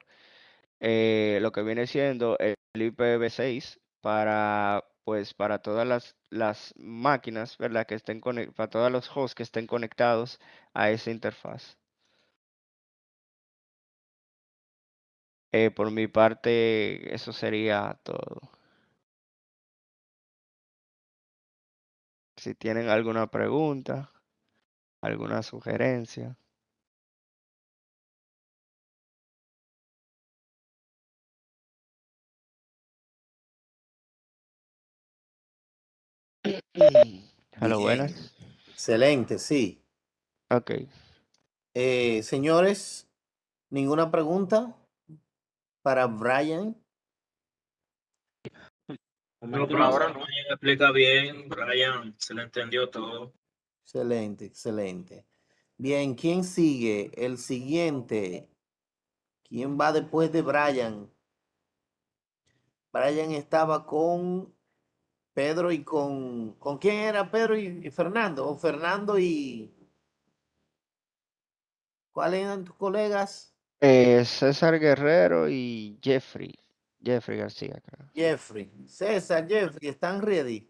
lo que viene siendo el IPv6 para pues para todas las máquinas, ¿verdad? Que estén para todos los hosts que estén conectados a esa interfaz. Por mi parte, eso sería todo. Si tienen alguna pregunta, alguna sugerencia. Hello, Bien, buenas. excelente, sí. Ok. Señores, ¿ninguna pregunta para Brian? No, Por ahora no. Brian explica bien, Brian se le entendió todo. Excelente, excelente. Bien, ¿quién sigue? El siguiente. ¿Quién va después de Brian? Brian estaba con Pedro y ¿con quién era Pedro y Fernando? O Fernando y... ¿Cuáles eran tus colegas? César Guerrero y Jeffrey García, creo. Jeffrey. César, Jeffrey, ¿están ready?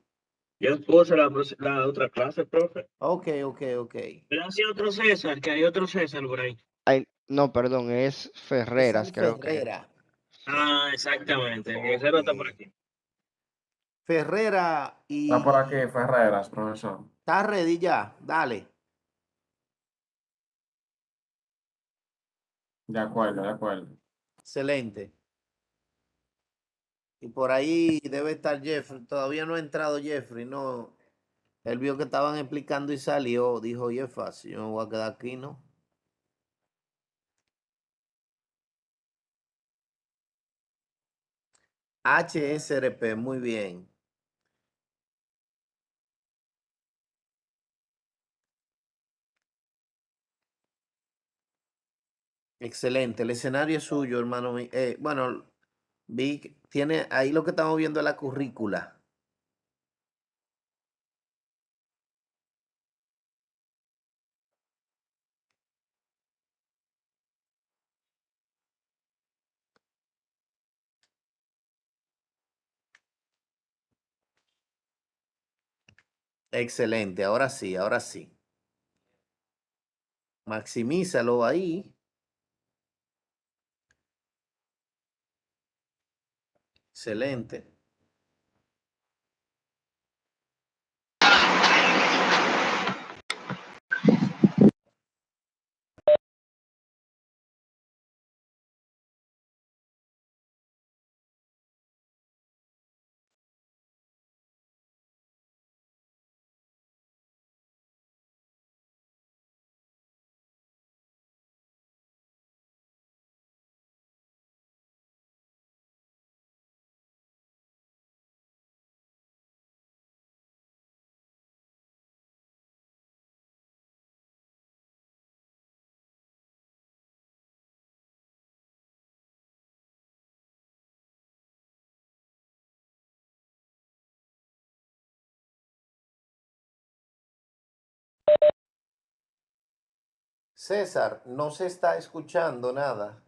Yo puse la otra clase, profe. Ok, ok, ok. Pero así otro César, que hay otro César por ahí. Ay, no, perdón, es Ferreras, César creo que. Ferrera. Ah, exactamente. El Guerrero está por aquí. Ferrera Está por aquí y... Ferreras, profesor. ¿Está ready ya? Dale. De acuerdo, de acuerdo. Excelente. Y por ahí debe estar Jeffrey. Todavía no ha entrado Jeffrey, no. Él vio que estaban explicando y salió. Dijo, oye, es fácil, yo me voy a quedar aquí, ¿no? HSRP, muy bien. Excelente. El escenario es suyo, hermano. Bueno, vi, tiene ahí lo que estamos viendo es la currícula. Excelente. Ahora sí, ahora sí. Maximízalo ahí. Excelente. César, no se está escuchando nada.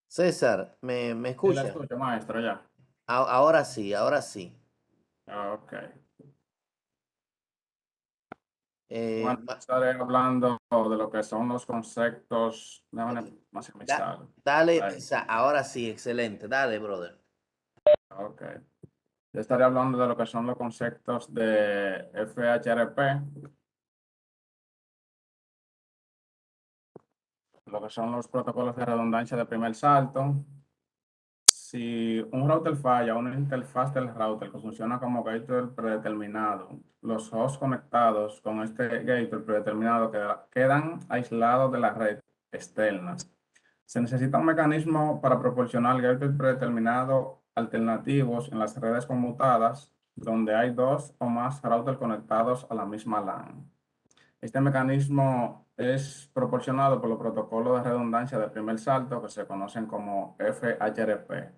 César, ¿me Sí, la escucha? escucho, maestro, ya. Ahora sí, ahora sí. Ok. Eh, Bueno, ma- estaré hablando de lo que son los conceptos. Déjame maximizar. dale, Ahí. ahora sí, excelente. Dale, brother. Ok. Yo estaré hablando de lo que son los conceptos de FHRP, lo que son los protocolos de redundancia de primer salto. Si un router falla, una interfaz del router que funciona como gateway predeterminado, los hosts conectados con este gateway predeterminado quedan aislados de la red externa. Se necesita un mecanismo para proporcionar gateways predeterminados alternativos en las redes conmutadas donde hay dos o más routers conectados a la misma LAN. Este mecanismo es proporcionado por los protocolos de redundancia de primer salto que se conocen como FHRP.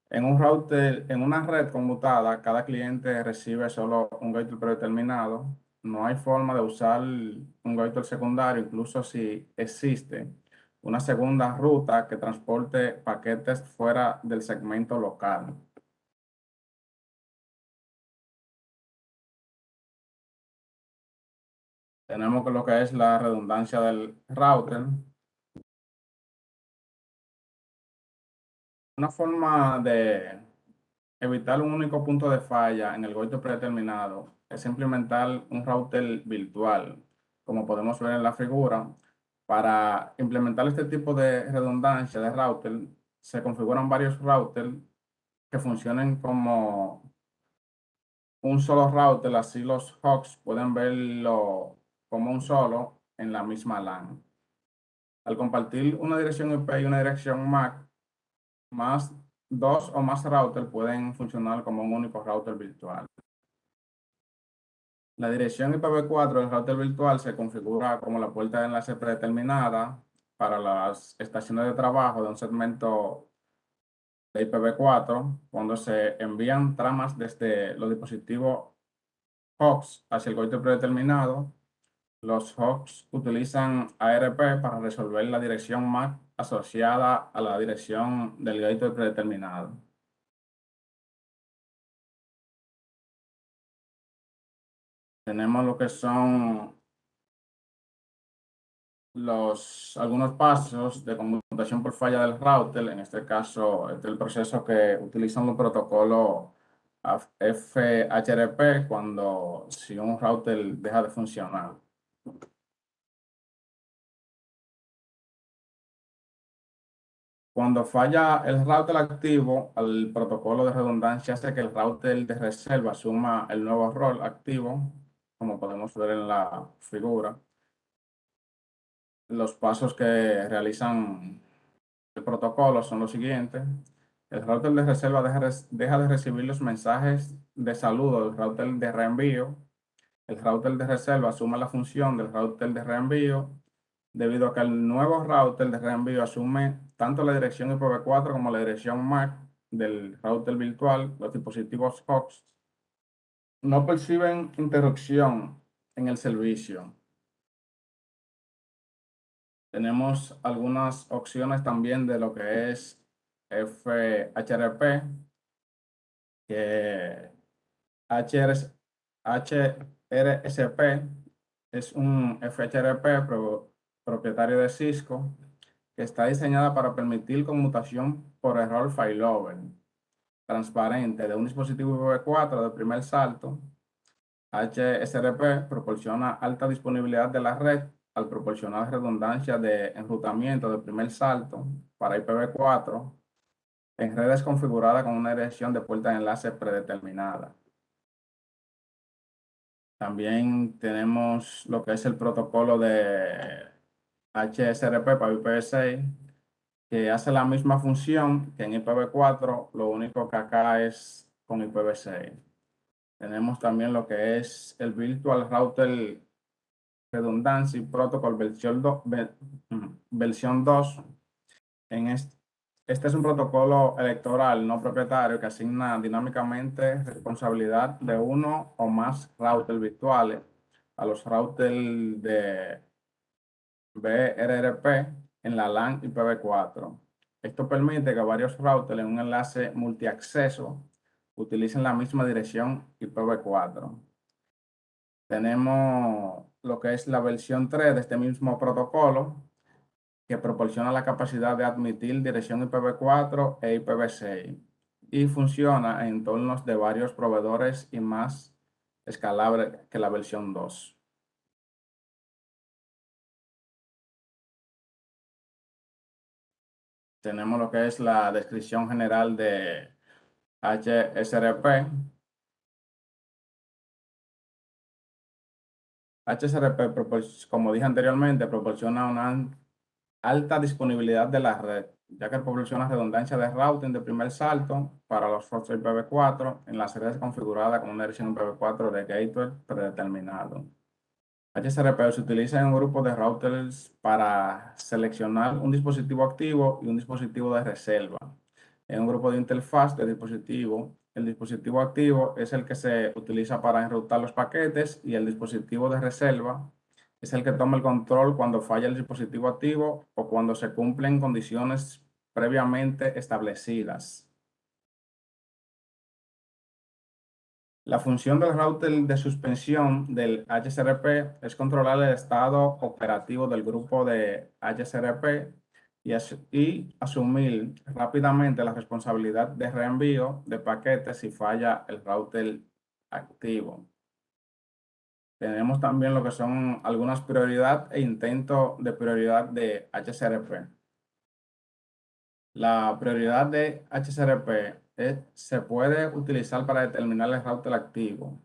En un router, en una red conmutada, cada cliente recibe solo un gateway predeterminado. No hay forma de usar un gateway secundario, incluso si existe una segunda ruta que transporte paquetes fuera del segmento local. Tenemos lo que es la redundancia del router. Una forma de evitar un único punto de falla en el gateway predeterminado es implementar un router virtual, como podemos ver en la figura. Para implementar este tipo de redundancia de router, se configuran varios routers que funcionen como un solo router, así los hosts pueden verlo como un solo en la misma LAN. Al compartir una dirección IP y una dirección MAC, más dos o más routers pueden funcionar como un único router virtual. La dirección IPv4 del router virtual se configura como la puerta de enlace predeterminada para las estaciones de trabajo de un segmento de IPv4 cuando se envían tramas desde los dispositivos hosts hacia el gateway predeterminado. Los hosts utilizan ARP para resolver la dirección MAC asociada a la dirección del gateway predeterminado. Tenemos lo que son algunos pasos de conmutación por falla del router. En este caso, este es el proceso que utilizan los protocolos FHRP si un router deja de funcionar. Cuando falla el router activo, el protocolo de redundancia hace que el router de reserva asuma el nuevo rol activo, como podemos ver en la figura. Los pasos que realizan el protocolo son los siguientes. El router de reserva deja de recibir los mensajes de saludo del router de reenvío. El router de reserva asume la función del router de reenvío debido a que el nuevo router de reenvío asume tanto la dirección IPv4 como la dirección MAC del router virtual. Los dispositivos hosts no perciben interrupción en el servicio. Tenemos algunas opciones también de lo que es FHRP, que HRSP es un FHRP propietario de Cisco que está diseñada para permitir conmutación por error failover transparente de un dispositivo IPv4 de primer salto. HSRP proporciona alta disponibilidad de la red al proporcionar redundancia de enrutamiento de primer salto para IPv4 en redes configuradas con una dirección de puerta de enlace predeterminada. También tenemos lo que es el protocolo de HSRP para IPv6, que hace la misma función que en IPv4, lo único que acá es con IPv6. Tenemos también lo que es el Virtual Router Redundancy Protocol versión 2. Este es un protocolo electoral no propietario que asigna dinámicamente responsabilidad de uno o más routers virtuales a los routers de BRRP en la LAN IPv4. Esto permite que varios routers en un enlace multiacceso utilicen la misma dirección IPv4. Tenemos lo que es la versión 3 de este mismo protocolo, que proporciona la capacidad de admitir dirección IPv4 e IPv6 y funciona en entornos de varios proveedores y más escalable que la versión 2. Tenemos lo que es la descripción general de HSRP. HSRP, como dije anteriormente, proporciona una alta disponibilidad de la red, ya que proporciona redundancia de routing de primer salto para los hosts IPv4 en las redes configuradas con una dirección IPv4 de gateway predeterminado. HSRP se utiliza en un grupo de routers para seleccionar un dispositivo activo y un dispositivo de reserva. En un grupo de interfaz de dispositivo, el dispositivo activo es el que se utiliza para enrutar los paquetes y el dispositivo de reserva es el que toma el control cuando falla el dispositivo activo o cuando se cumplen condiciones previamente establecidas. La función del router de suspensión del HSRP es controlar el estado operativo del grupo de HSRP y asumir rápidamente la responsabilidad de reenvío de paquetes si falla el router activo. Tenemos también lo que son algunas prioridades e intentos de prioridad de HSRP. La prioridad de HCRP se puede utilizar para determinar el router activo.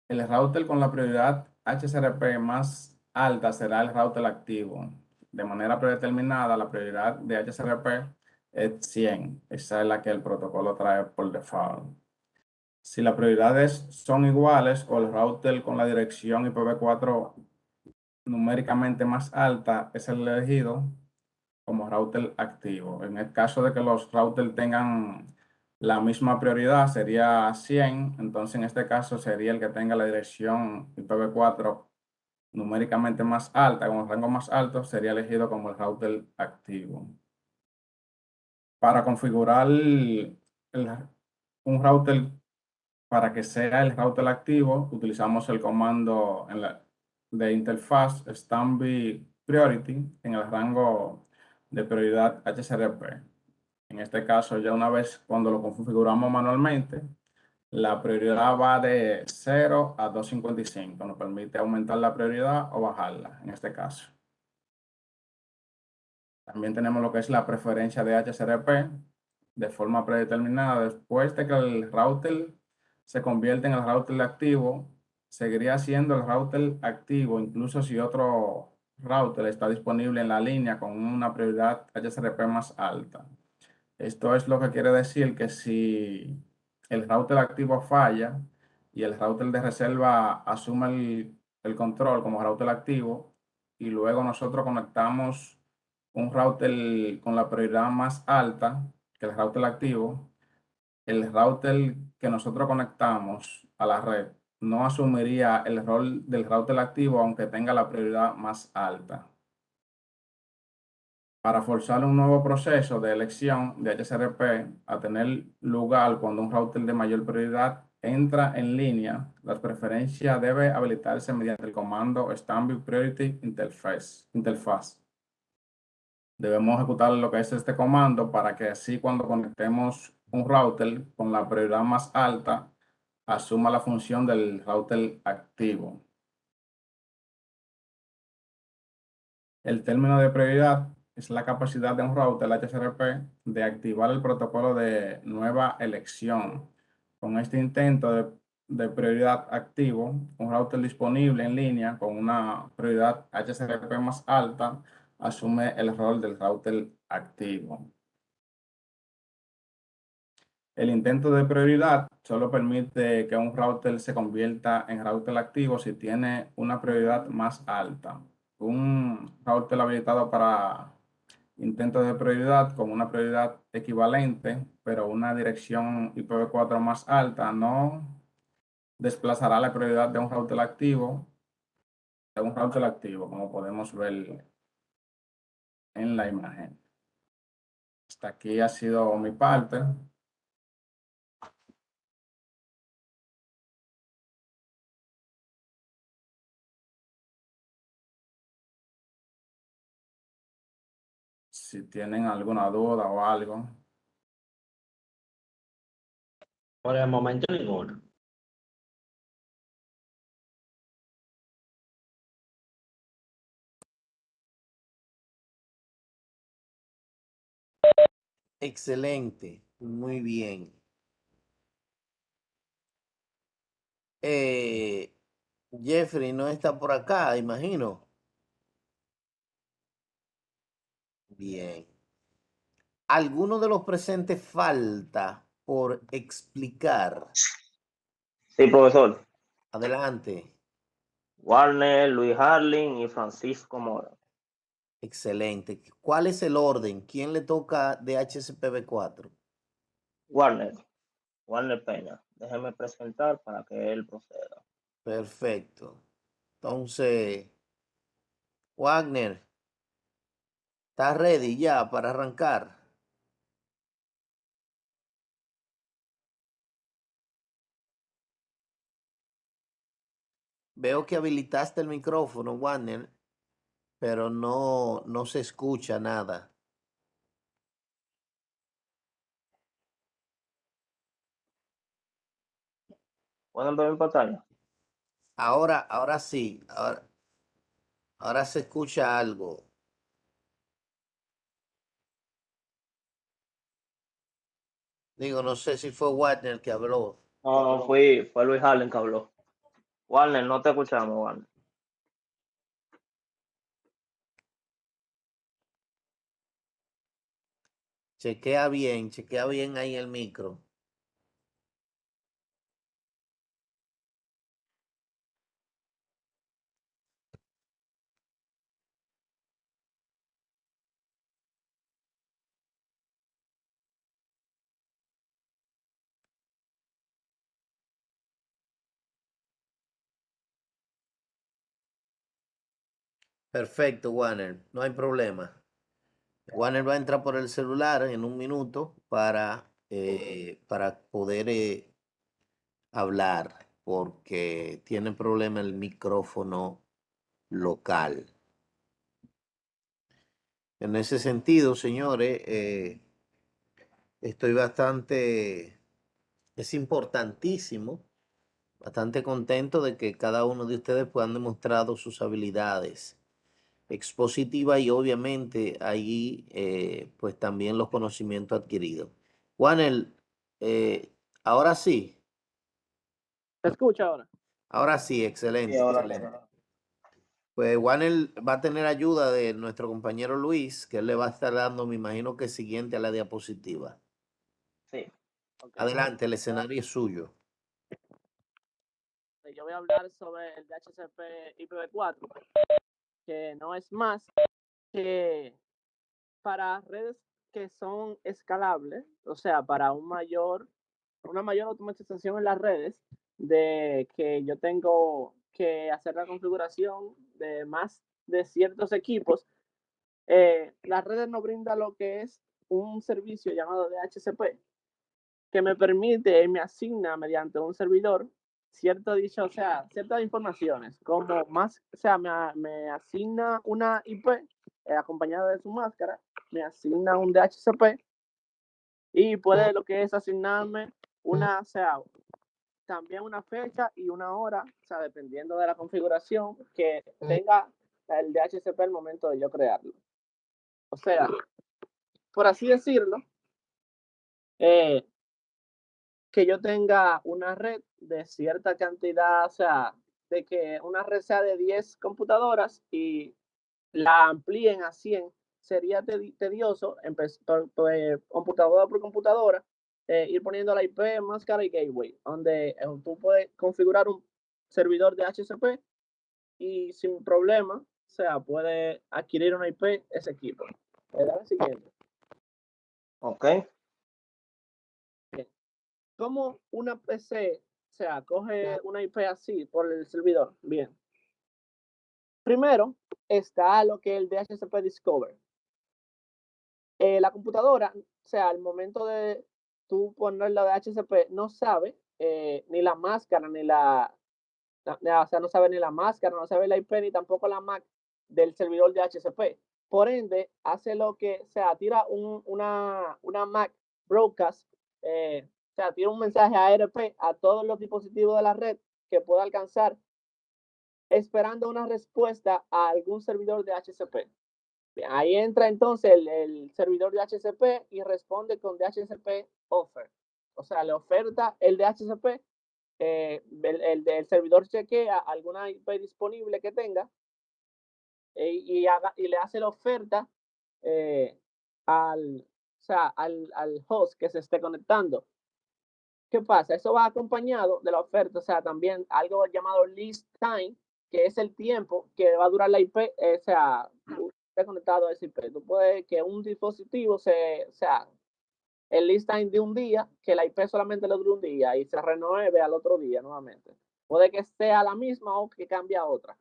El router con la prioridad HCRP más alta será el router activo. De manera predeterminada, la prioridad de HCRP es 100. Esa es la que el protocolo trae por default. Si las prioridades son iguales o el router con la dirección IPv4 numéricamente más alta es el elegido como router activo. En el caso de que los routers tengan la misma prioridad, sería 100, entonces en este caso sería el que tenga la dirección IPv4 numéricamente más alta, con el rango más alto, sería elegido como el router activo. Para configurar un router para que sea el router activo, utilizamos el comando de interfaz Standby Priority en el rango de prioridad HCRP. En este caso, ya una vez cuando lo configuramos manualmente, la prioridad va de 0 a 255. Nos permite aumentar la prioridad o bajarla, en este caso. También tenemos lo que es la preferencia de HCRP de forma predeterminada. Después de que el router se convierte en el router activo, seguiría siendo el router activo, incluso si otro router está disponible en la línea con una prioridad HCRP más alta. Esto es lo que quiere decir que si el router activo falla y el router de reserva asume el control como router activo y luego nosotros conectamos un router con la prioridad más alta que el router activo, el router que nosotros conectamos a la red no asumiría el rol del router activo aunque tenga la prioridad más alta. Para forzar un nuevo proceso de elección de HCRP a tener lugar cuando un router de mayor prioridad entra en línea, la preferencia debe habilitarse mediante el comando Standby Priority Interface. Debemos ejecutar lo que es este comando para que así cuando conectemos un router con la prioridad más alta, asuma la función del router activo. El término de prioridad es la capacidad de un router HCRP de activar el protocolo de nueva elección. Con este intento de prioridad activo, un router disponible en línea con una prioridad HCRP más alta asume el rol del router activo. El intento de prioridad solo permite que un router se convierta en router activo si tiene una prioridad más alta. Un router habilitado para intentos de prioridad con una prioridad equivalente, pero una dirección IPv4 más alta, no desplazará la prioridad de un router activo, como podemos ver en la imagen. Hasta aquí ha sido mi parte. Si tienen alguna duda o algo. Por el momento ninguno. Excelente, muy bien. Jeffrey no está por acá, imagino. Bien. ¿Alguno de los presentes falta por explicar? Sí, profesor. Adelante. Warner, Luis Harling y Francisco Mora. Excelente. ¿Cuál es el orden? ¿Quién le toca de HCPV4? Warner Peña. Déjeme presentar para que él proceda. Perfecto. Entonces, Wagner, ¿estás ready ya para arrancar? Veo que habilitaste el micrófono, Wagner, pero no se escucha nada. ¿Pueden ver mi pantalla? Ahora sí, ahora se escucha algo. Digo, no sé si fue Wagner que habló. No, fue Luis Allen que habló. Warner, no te escuchamos, Warner. Chequea bien ahí el micro. Perfecto, Warner, no hay problema. Warner va a entrar por el celular en un minuto para poder hablar, porque tiene problema el micrófono local. En ese sentido, señores, estoy es importantísimo, bastante contento de que cada uno de ustedes puedan demostrado sus habilidades expositivas y obviamente ahí pues también los conocimientos adquiridos. Juanel, ahora sí. ¿Te escucha ahora? Ahora sí, Sí, excelente, ahora excelente. Pues Juanel va a tener ayuda de nuestro compañero Luis, que él le va a estar dando, me imagino que siguiente a la diapositiva. sí. Okay. Adelante, el escenario es suyo. Yo voy a hablar sobre el DHCP IPv4, que no es más que para redes que son escalables, o sea, para una mayor automatización en las redes, de que yo tengo que hacer la configuración de más de ciertos equipos. Las redes nos brindan lo que es un servicio llamado DHCP, que me permite, me asigna mediante un servidor o sea, ciertas informaciones, como más, o sea, me asigna una IP acompañada de su máscara, me asigna un DHCP y puede lo que es asignarme una, o sea, también una fecha y una hora, o sea, dependiendo de la configuración que tenga el DHCP al momento de yo crearlo. O sea, por así decirlo, que yo tenga una red de cierta cantidad, o sea, de que una red sea de 10 computadoras y la amplíen a 100, sería tedioso, computadora por computadora, ir poniendo la IP, máscara y gateway, donde tú puedes configurar un servidor de HCP y sin problema, o sea, puede adquirir una IP ese equipo. Dale siguiente. Ok. ¿Cómo una PC, o sea, coge una IP así por el servidor? Bien. Primero está lo que es el DHCP Discover. La computadora, o sea, al momento de tú poner la DHCP, no sabe ni la máscara, o sea, no sabe ni la máscara, no sabe la IP, ni tampoco la MAC del servidor de DHCP. Por ende, hace lo que, o sea, tira una MAC broadcast, o sea, tira un mensaje ARP a todos los dispositivos de la red que pueda alcanzar, esperando una respuesta a algún servidor de DHCP. Ahí entra entonces el servidor de DHCP y responde con DHCP offer. O sea, le oferta el DHCP, el servidor chequea alguna IP disponible que tenga y le hace la oferta al host que se esté conectando. ¿Qué pasa? Eso va acompañado de la oferta, o sea, también algo llamado list time, que es el tiempo que va a durar la IP, o sea, esté conectado a ese IP. Tú puedes que un dispositivo o sea, el list time de un día, que la IP solamente le dure un día y se renueve al otro día nuevamente. Puede que sea la misma o que cambie a otra,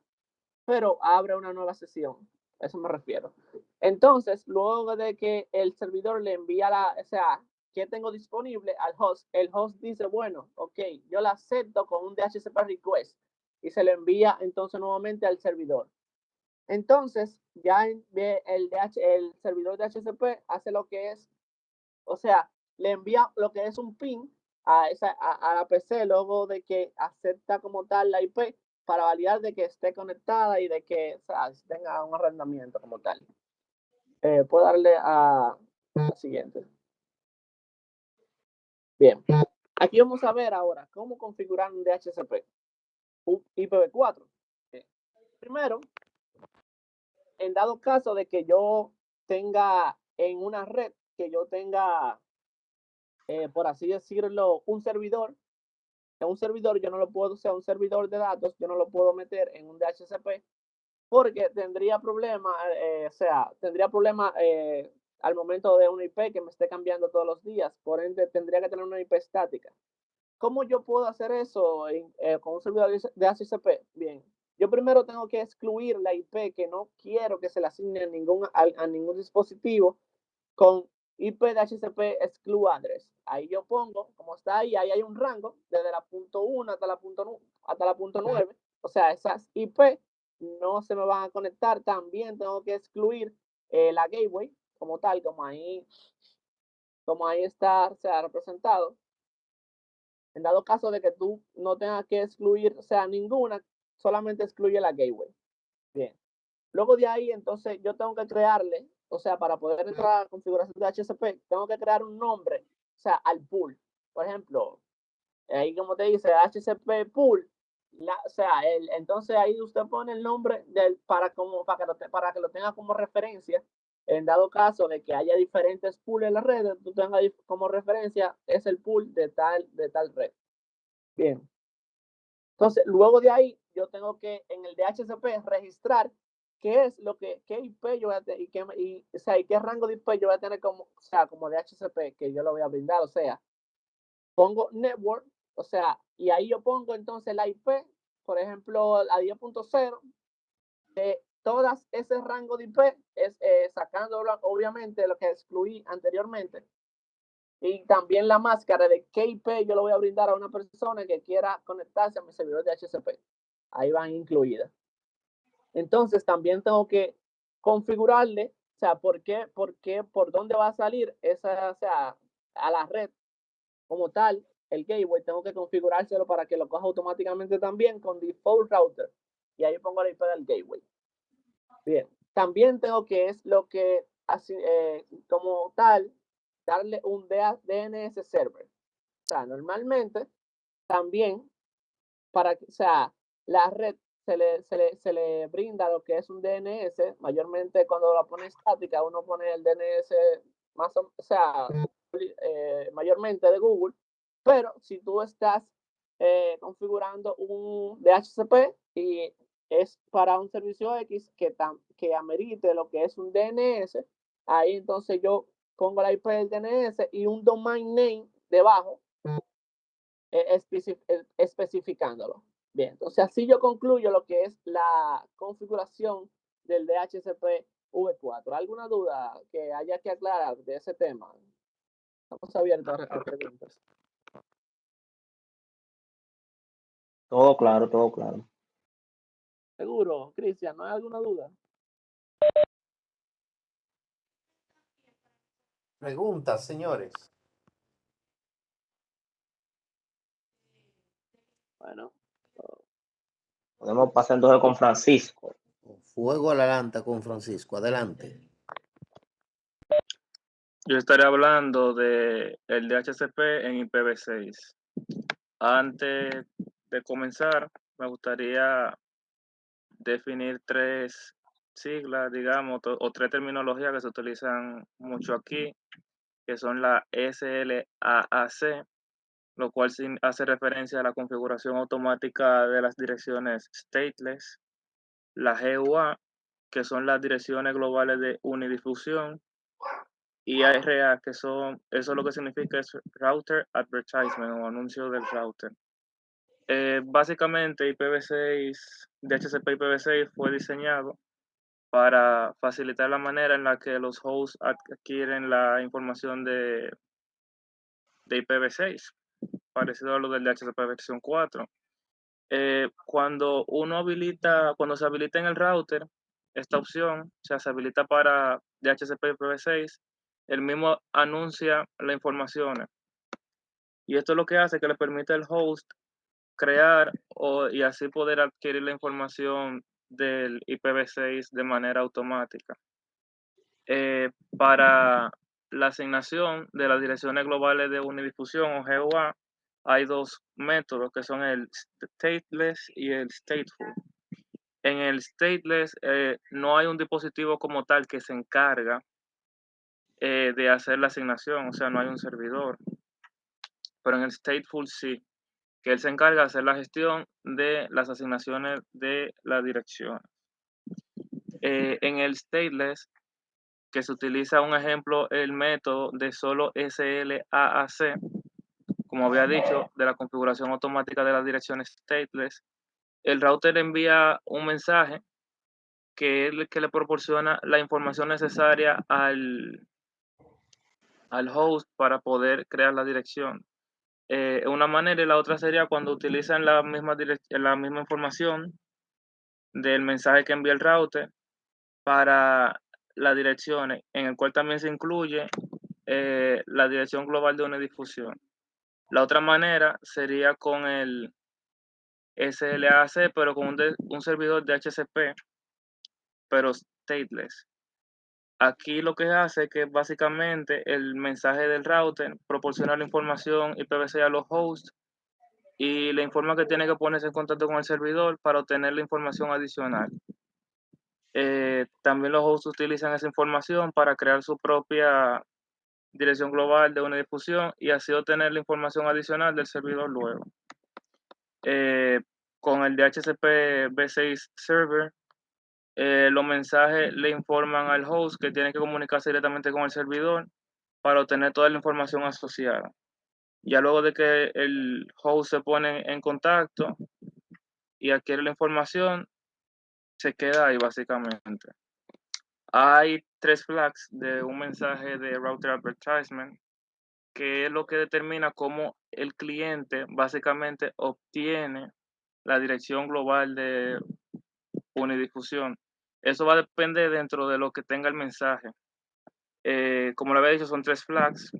pero abre una nueva sesión. A eso me refiero. Entonces, luego de que el servidor le envía o sea, ¿qué tengo disponible al host? El host dice, bueno, ok, yo la acepto con un DHCP request y se le envía entonces nuevamente al servidor. Entonces, ya el servidor de DHCP hace lo que es, o sea, le envía lo que es un ping a la PC luego de que acepta como tal la IP para validar de que esté conectada y de que, o sea, tenga un arrendamiento como tal. Puedo darle a la siguiente. Bien, aquí vamos a ver ahora cómo configurar un DHCP IPv4. Primero, en dado caso de que yo tenga en una red, que yo tenga, por así decirlo, un servidor, yo no lo puedo, o sea, un servidor de datos, yo no lo puedo meter en un DHCP porque tendría problema, al momento de una IP que me esté cambiando todos los días, por ende tendría que tener una IP estática. ¿Cómo yo puedo hacer eso con un servidor de DHCP? Bien, yo primero tengo que excluir la IP que no quiero que se le asigne a ningún dispositivo con IP DHCP exclude address. Ahí yo pongo, como está ahí hay un rango desde la punto 1 hasta la punto 9. O sea, esas IP no se me van a conectar. También tengo que excluir la gateway como tal, como ahí está, representado. En dado caso de que tú no tengas que excluir, ninguna, solamente excluye la gateway. Bien. Luego de ahí, entonces, yo tengo que crearle, para poder entrar a la configuración de HCP, tengo que crear un nombre, al pool. Por ejemplo, ahí como te dice, HCP pool, entonces ahí usted pone el nombre para que lo tenga como referencia. En dado caso de que haya diferentes pools en la red, tú tengas como referencia, es el pool de tal red. Bien. Entonces, luego de ahí, yo tengo que en el DHCP registrar qué es qué IP yo voy a tener y qué rango de IP yo voy a tener como DHCP que yo lo voy a brindar. O sea, pongo network, y ahí yo pongo entonces la IP, por ejemplo, la 10.0, de todas ese rango de IP, sacando obviamente lo que excluí anteriormente. Y también la máscara de qué IP yo lo voy a brindar a una persona que quiera conectarse a mi servidor de HCP. Ahí van incluidas. Entonces también tengo que configurarle, por dónde va a salir esa, a la red como tal, el gateway, tengo que configurárselo para que lo coja automáticamente también con default router. Y ahí pongo la IP del gateway. Bien, también tengo que es lo que, así, como tal, darle un DNS server. Normalmente también para que, la red se le brinda lo que es un DNS, mayormente cuando la pone estática, uno pone el DNS mayormente de Google, pero si tú estás configurando un DHCP y es para un servicio X que amerite lo que es un DNS, ahí entonces yo pongo la IP del DNS y un domain name debajo especificándolo. Bien, entonces así yo concluyo lo que es la configuración del DHCP V4. ¿Alguna duda que haya que aclarar de ese tema? Estamos abiertos a preguntas. Todo claro, todo claro. Seguro, Cristian, ¿no hay alguna duda? Preguntas, señores. Bueno. Podemos pasar entonces con Francisco. Fuego a la lanta con Francisco. Adelante. Yo estaré hablando de el DHCP en IPv6. Antes de comenzar, me gustaría definir tres siglas, digamos, o tres terminologías que se utilizan mucho aquí, que son la SLAAC, lo cual hace referencia a la configuración automática de las direcciones stateless, la GUA, que son las direcciones globales de unidifusión, y ARA, que eso lo que significa es Router Advertisement o anuncio del router. Básicamente IPv6, DHCP IPv6 fue diseñado para facilitar la manera en la que los hosts adquieren la información de IPv6, parecido a lo del DHCP versión 4. Cuando se habilita en el router, esta opción, se habilita para DHCP IPv6, el mismo anuncia la información. Y esto es lo que hace que le permite al host crear y así poder adquirir la información del IPv6 de manera automática. Para la asignación de las direcciones globales de unidifusión o GUA, hay dos métodos que son el stateless y el stateful. En el stateless no hay un dispositivo como tal que se encarga de hacer la asignación, o sea, no hay un servidor. Pero en el stateful sí, que él se encarga de hacer la gestión de las asignaciones de la dirección. En el stateless, que se utiliza un ejemplo, el método de solo SLAAC, como había dicho, de la configuración automática de las direcciones stateless, el router envía un mensaje que es el que le proporciona la información necesaria al host para poder crear la dirección. Una manera y la otra sería cuando utilizan la misma información del mensaje que envía el router para las direcciones, en el cual también se incluye la dirección global de una difusión. La otra manera sería con el SLAC, pero con un servidor de HCP, pero stateless. Aquí lo que hace es que básicamente el mensaje del router proporciona la información IPv6 a los hosts y le informa que tiene que ponerse en contacto con el servidor para obtener la información adicional. También los hosts utilizan esa información para crear su propia dirección global de una difusión y así obtener la información adicional del servidor luego. Con el DHCP V6 Server, los mensajes le informan al host que tiene que comunicarse directamente con el servidor para obtener toda la información asociada. Ya luego de que el host se pone en contacto y adquiere la información, se queda ahí básicamente. Hay 3 flags de un mensaje de router advertisement, que es lo que determina cómo el cliente básicamente obtiene la dirección global de unidifusión. Eso va a depender dentro de lo que tenga el mensaje. Como lo había dicho, son 3 flags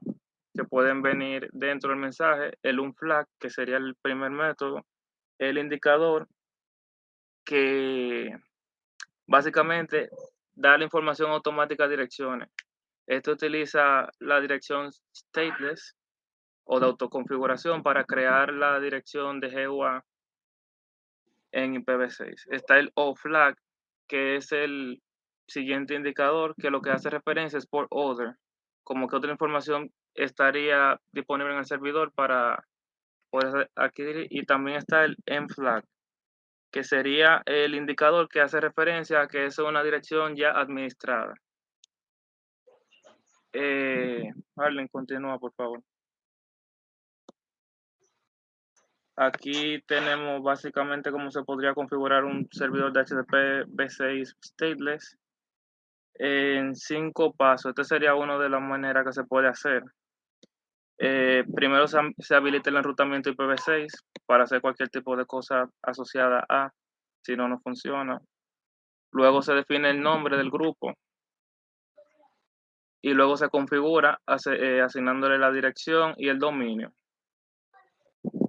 que pueden venir dentro del mensaje. El unflag, que sería el primer método, el indicador que básicamente da la información automática a direcciones. Esto utiliza la dirección stateless o de autoconfiguración para crear la dirección de GUA en IPv6. Está el OFLAG, que es el siguiente indicador, que lo que hace referencia es por other, como que otra información estaría disponible en el servidor para poder adquirir. Y también está el MFLAG, que sería el indicador que hace referencia a que es una dirección ya administrada. Arlen, continúa, por favor. Aquí tenemos básicamente cómo se podría configurar un servidor de HTTP V6 stateless en 5 pasos. Este sería una de las maneras que se puede hacer. Primero se habilita el enrutamiento IPv6 para hacer cualquier tipo de cosa asociada a, si no, no funciona. Luego se define el nombre del grupo y luego se configura asignándole la dirección y el dominio.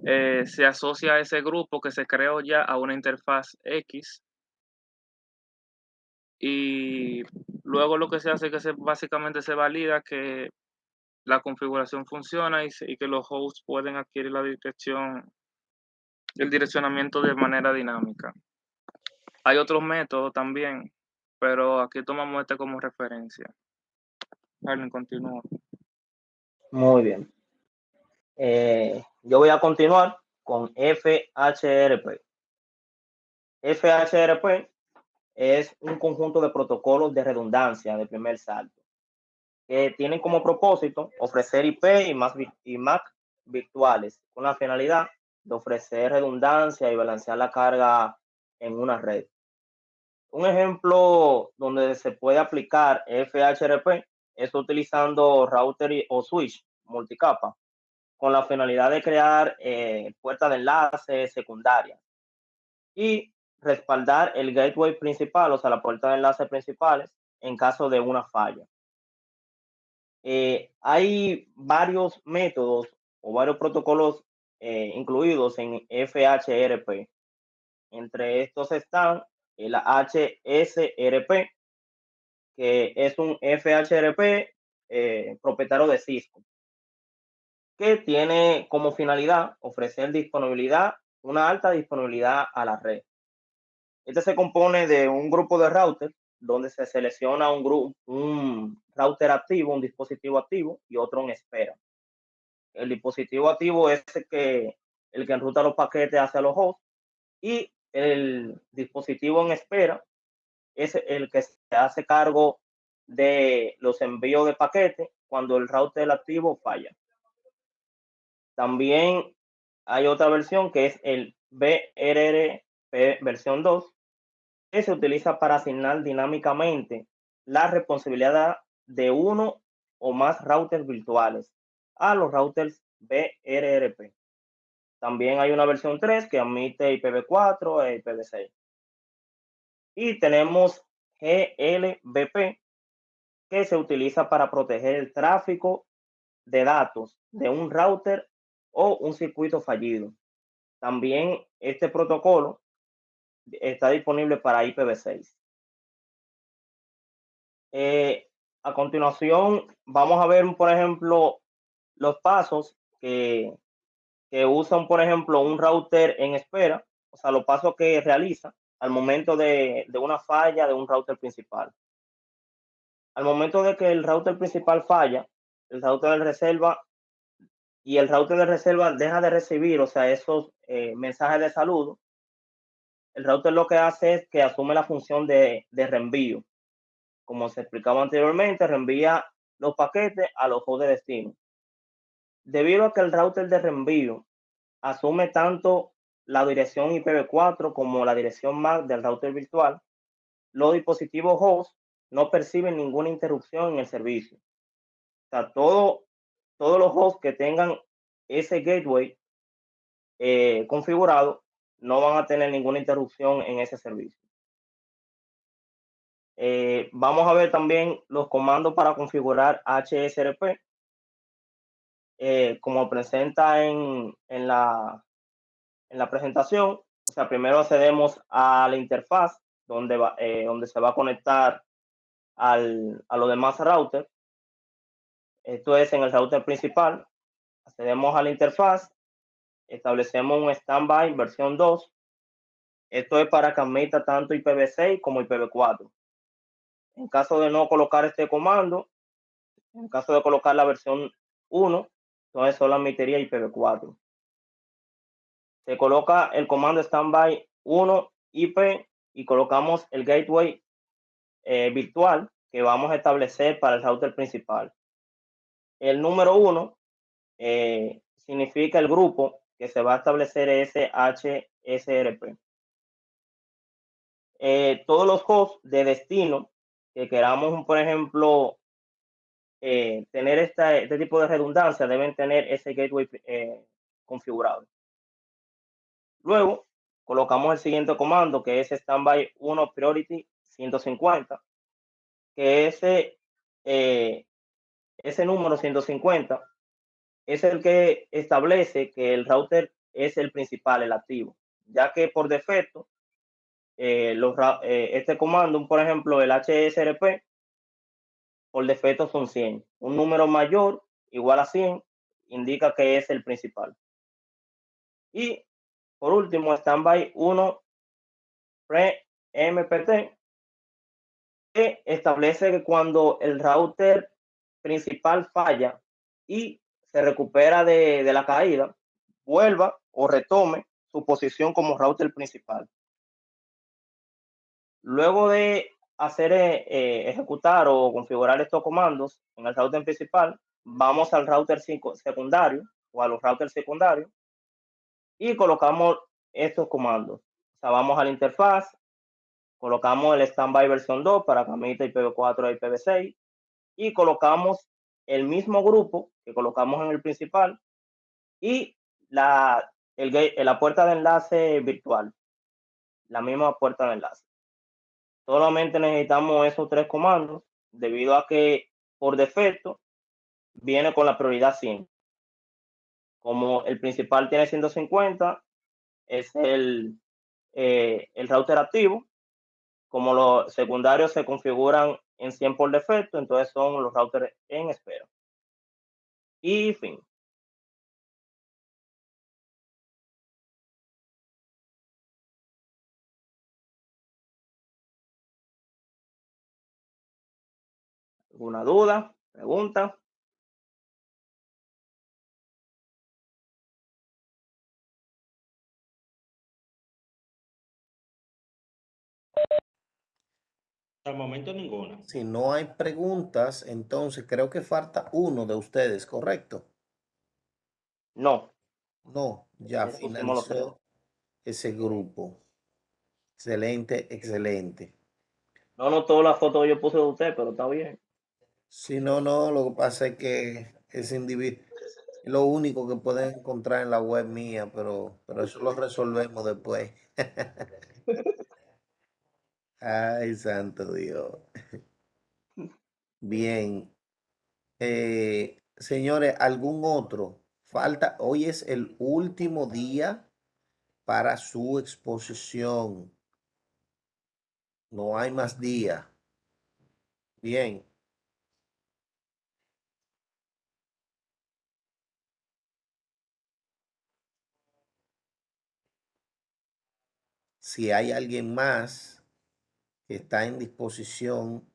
Se asocia a ese grupo que se creó ya a una interfaz X y luego lo que se hace es que básicamente se valida que la configuración funciona y que los hosts pueden adquirir la dirección, el direccionamiento de manera dinámica. Hay otros métodos también, pero aquí tomamos este como referencia. Arlen, continúa. Muy bien. Yo voy a continuar con FHRP. FHRP es un conjunto de protocolos de redundancia de primer salto que tienen como propósito ofrecer IP y MAC virtuales con la finalidad de ofrecer redundancia y balancear la carga en una red. Un ejemplo donde se puede aplicar FHRP es utilizando router o switch multicapa con la finalidad de crear puertas de enlace secundarias y respaldar el gateway principal, o sea, la puerta de enlace principales en caso de una falla. Hay varios métodos o varios protocolos incluidos en FHRP. Entre estos están el HSRP, que es un FHRP propietario de Cisco, que tiene como finalidad ofrecer disponibilidad, una alta disponibilidad a la red. Este se compone de un grupo de routers donde se selecciona un router activo, un dispositivo activo y otro en espera. El dispositivo activo es el que enruta los paquetes hacia los hosts, y el dispositivo en espera es el que se hace cargo de los envíos de paquetes cuando el router activo falla. También hay otra versión que es el BRRP versión 2, que se utiliza para asignar dinámicamente la responsabilidad de uno o más routers virtuales a los routers BRRP. También hay una versión 3 que admite IPv4 e IPv6. Y tenemos GLBP, que se utiliza para proteger el tráfico de datos de un router o un circuito fallido. También este protocolo está disponible para IPv6. A continuación, vamos a ver, por ejemplo, los pasos que usan, por ejemplo, un router en espera, o sea, los pasos que realiza al momento de una falla de un router principal. Al momento de que el router principal falla, el router de reserva deja de recibir, o sea, esos mensajes de saludo. El router lo que hace es que asume la función de reenvío. Como se explicaba anteriormente, reenvía los paquetes a los hosts de destino. Debido a que el router de reenvío asume tanto la dirección IPv4 como la dirección MAC del router virtual, los dispositivos host no perciben ninguna interrupción en el servicio. O sea, todos los hosts que tengan ese gateway configurado no van a tener ninguna interrupción en ese servicio. Vamos a ver también los comandos para configurar HSRP. Como presenta en la presentación, o sea, primero accedemos a la interfaz donde se va a conectar a los demás routers. Esto es en el router principal. Accedemos a la interfaz, establecemos un standby versión 2. Esto es para que admita tanto IPv6 como IPv4. En caso de no colocar este comando, en caso de colocar la versión 1, entonces solo admitiría IPv4. Se coloca el comando standby 1 IP y colocamos el gateway virtual que vamos a establecer para el router principal. El número 1 significa el grupo que se va a establecer, HSRP. Todos los hosts de destino que queramos, por ejemplo, tener este tipo de redundancia, deben tener ese gateway configurado. Luego, colocamos el siguiente comando, que es standby 1 priority 150, que ese número 150 es el que establece que el router es el principal, el activo, ya que por defecto este comando, por ejemplo, el HSRP, por defecto son 100. Un número mayor igual a 100 indica que es el principal. Y por último, standby 1 pre-MPT, que establece que cuando el router principal falla y se recupera de la caída, vuelva o retome su posición como router principal. Luego de hacer ejecutar o configurar estos comandos en el router principal, vamos al router secundario o a los routers secundarios y colocamos estos comandos. O sea, vamos a la interfaz, colocamos el standby versión 2 para que admita IPv4 e IPv6 y colocamos el mismo grupo que colocamos en el principal y la puerta de enlace virtual, la misma puerta de enlace. Solamente necesitamos esos 3 comandos debido a que por defecto viene con la prioridad 100. Como el principal tiene 150, es el router activo. Como los secundarios se configuran en 100 por defecto, entonces son los routers en espera. Y fin. ¿Alguna duda? ¿Pregunta? Al momento ninguna. Si no hay preguntas, entonces creo que falta uno de ustedes, ¿correcto? No. No, ya Ya pusimos los tres. finalizó ese grupo. Excelente, excelente. No notó la foto que yo puse de usted, pero está bien. Si no, lo que pasa es que ese individuo es lo único que pueden encontrar en la web mía, pero eso lo resolvemos después. Ay, santo Dios. Bien. Señores, ¿algún otro? Falta, hoy es el último día para su exposición. No hay más día. Bien. Si hay alguien más que está en disposición,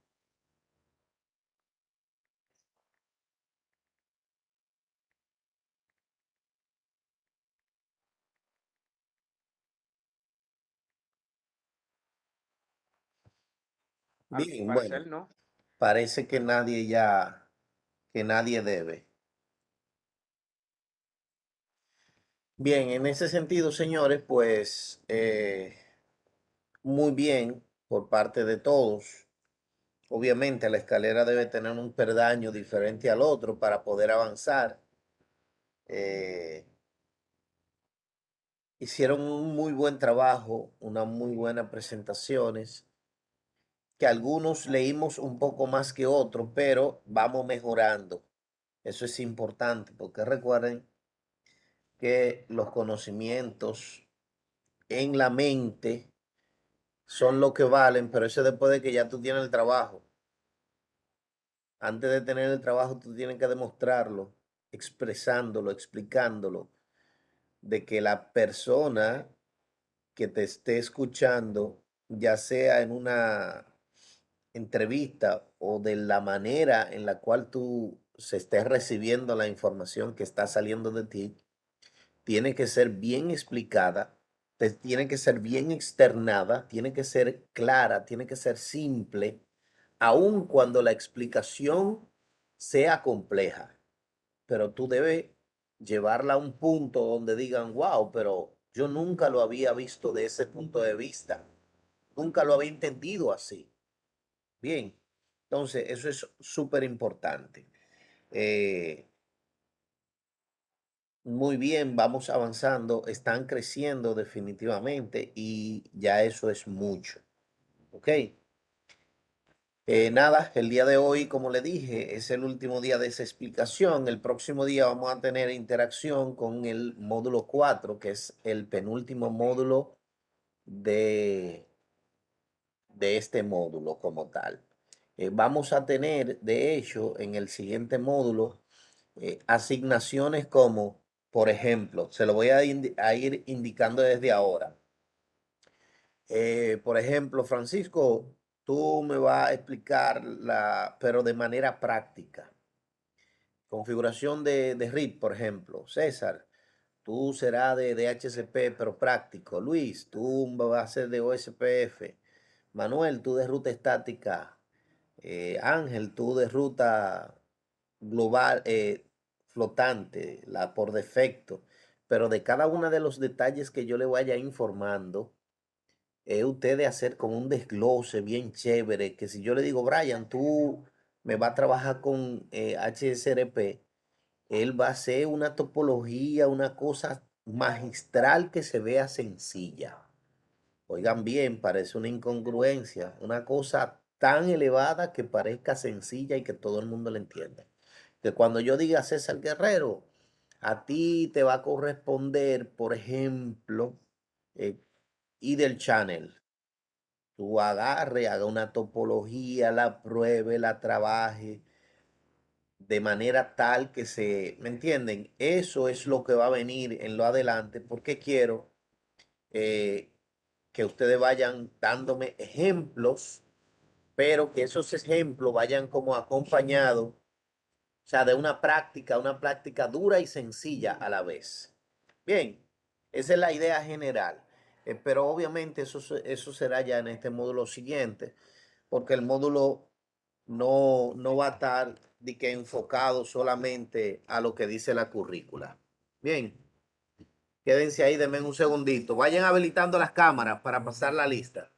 bien, bueno, no. parece que nadie que nadie debe. Bien, en ese sentido, señores, pues muy bien por parte de todos. Obviamente la escalera debe tener un peldaño diferente al otro para poder avanzar. Hicieron un muy buen trabajo, unas muy buenas presentaciones, que algunos leímos un poco más que otros, pero vamos mejorando. Eso es importante porque recuerden que los conocimientos en la mente son lo que valen, pero eso después de que ya tú tienes el trabajo. Antes de tener el trabajo, tú tienes que demostrarlo, expresándolo, explicándolo, de que la persona que te esté escuchando, ya sea en una entrevista o de la manera en la cual tú se estés recibiendo la información que está saliendo de ti, tiene que ser bien explicada, tiene que ser bien externada, tiene que ser clara, tiene que ser simple, aun cuando la explicación sea compleja. Pero tú debes llevarla a un punto donde digan, wow, pero yo nunca lo había visto de ese punto de vista. Nunca lo había entendido así. Bien, entonces eso es súper importante. Muy bien, vamos avanzando, están creciendo definitivamente y ya eso es mucho. ¿Ok? Nada, el día de hoy, como le dije, es el último día de esa explicación. El próximo día vamos a tener interacción con el módulo 4, que es el penúltimo módulo de, de este módulo como tal. Vamos a tener, de hecho, en el siguiente módulo, asignaciones como, por ejemplo, se lo voy a ir indicando desde ahora. Por ejemplo, Francisco, tú me vas a explicar pero de manera práctica. Configuración de RIP, por ejemplo. César, tú serás de DHCP, pero práctico. Luis, tú vas a ser de OSPF. Manuel, tú de ruta estática. Ángel, tú de ruta global, flotante, la por defecto. Pero de cada uno de los detalles que yo le vaya informando, usted de hacer como un desglose bien chévere, que si yo le digo, Brian, tú me vas a trabajar con HSRP, él va a hacer una topología, una cosa magistral que se vea sencilla. Oigan bien, parece una incongruencia, una cosa tan elevada que parezca sencilla y que todo el mundo la entienda. Que cuando yo diga César Guerrero, a ti te va a corresponder, por ejemplo, y del channel. tú agarre, haga una topología, la pruebe, la trabaje de manera tal que ¿me entienden? Eso es lo que va a venir en lo adelante, porque quiero que ustedes vayan dándome ejemplos, pero que esos ejemplos vayan como acompañados, o sea, de una práctica dura y sencilla a la vez. Bien, esa es la idea general. Pero obviamente eso será ya en este módulo siguiente, porque el módulo no va a estar de que enfocado solamente a lo que dice la currícula. Bien, quédense ahí, denme un segundito. Vayan habilitando las cámaras para pasar la lista.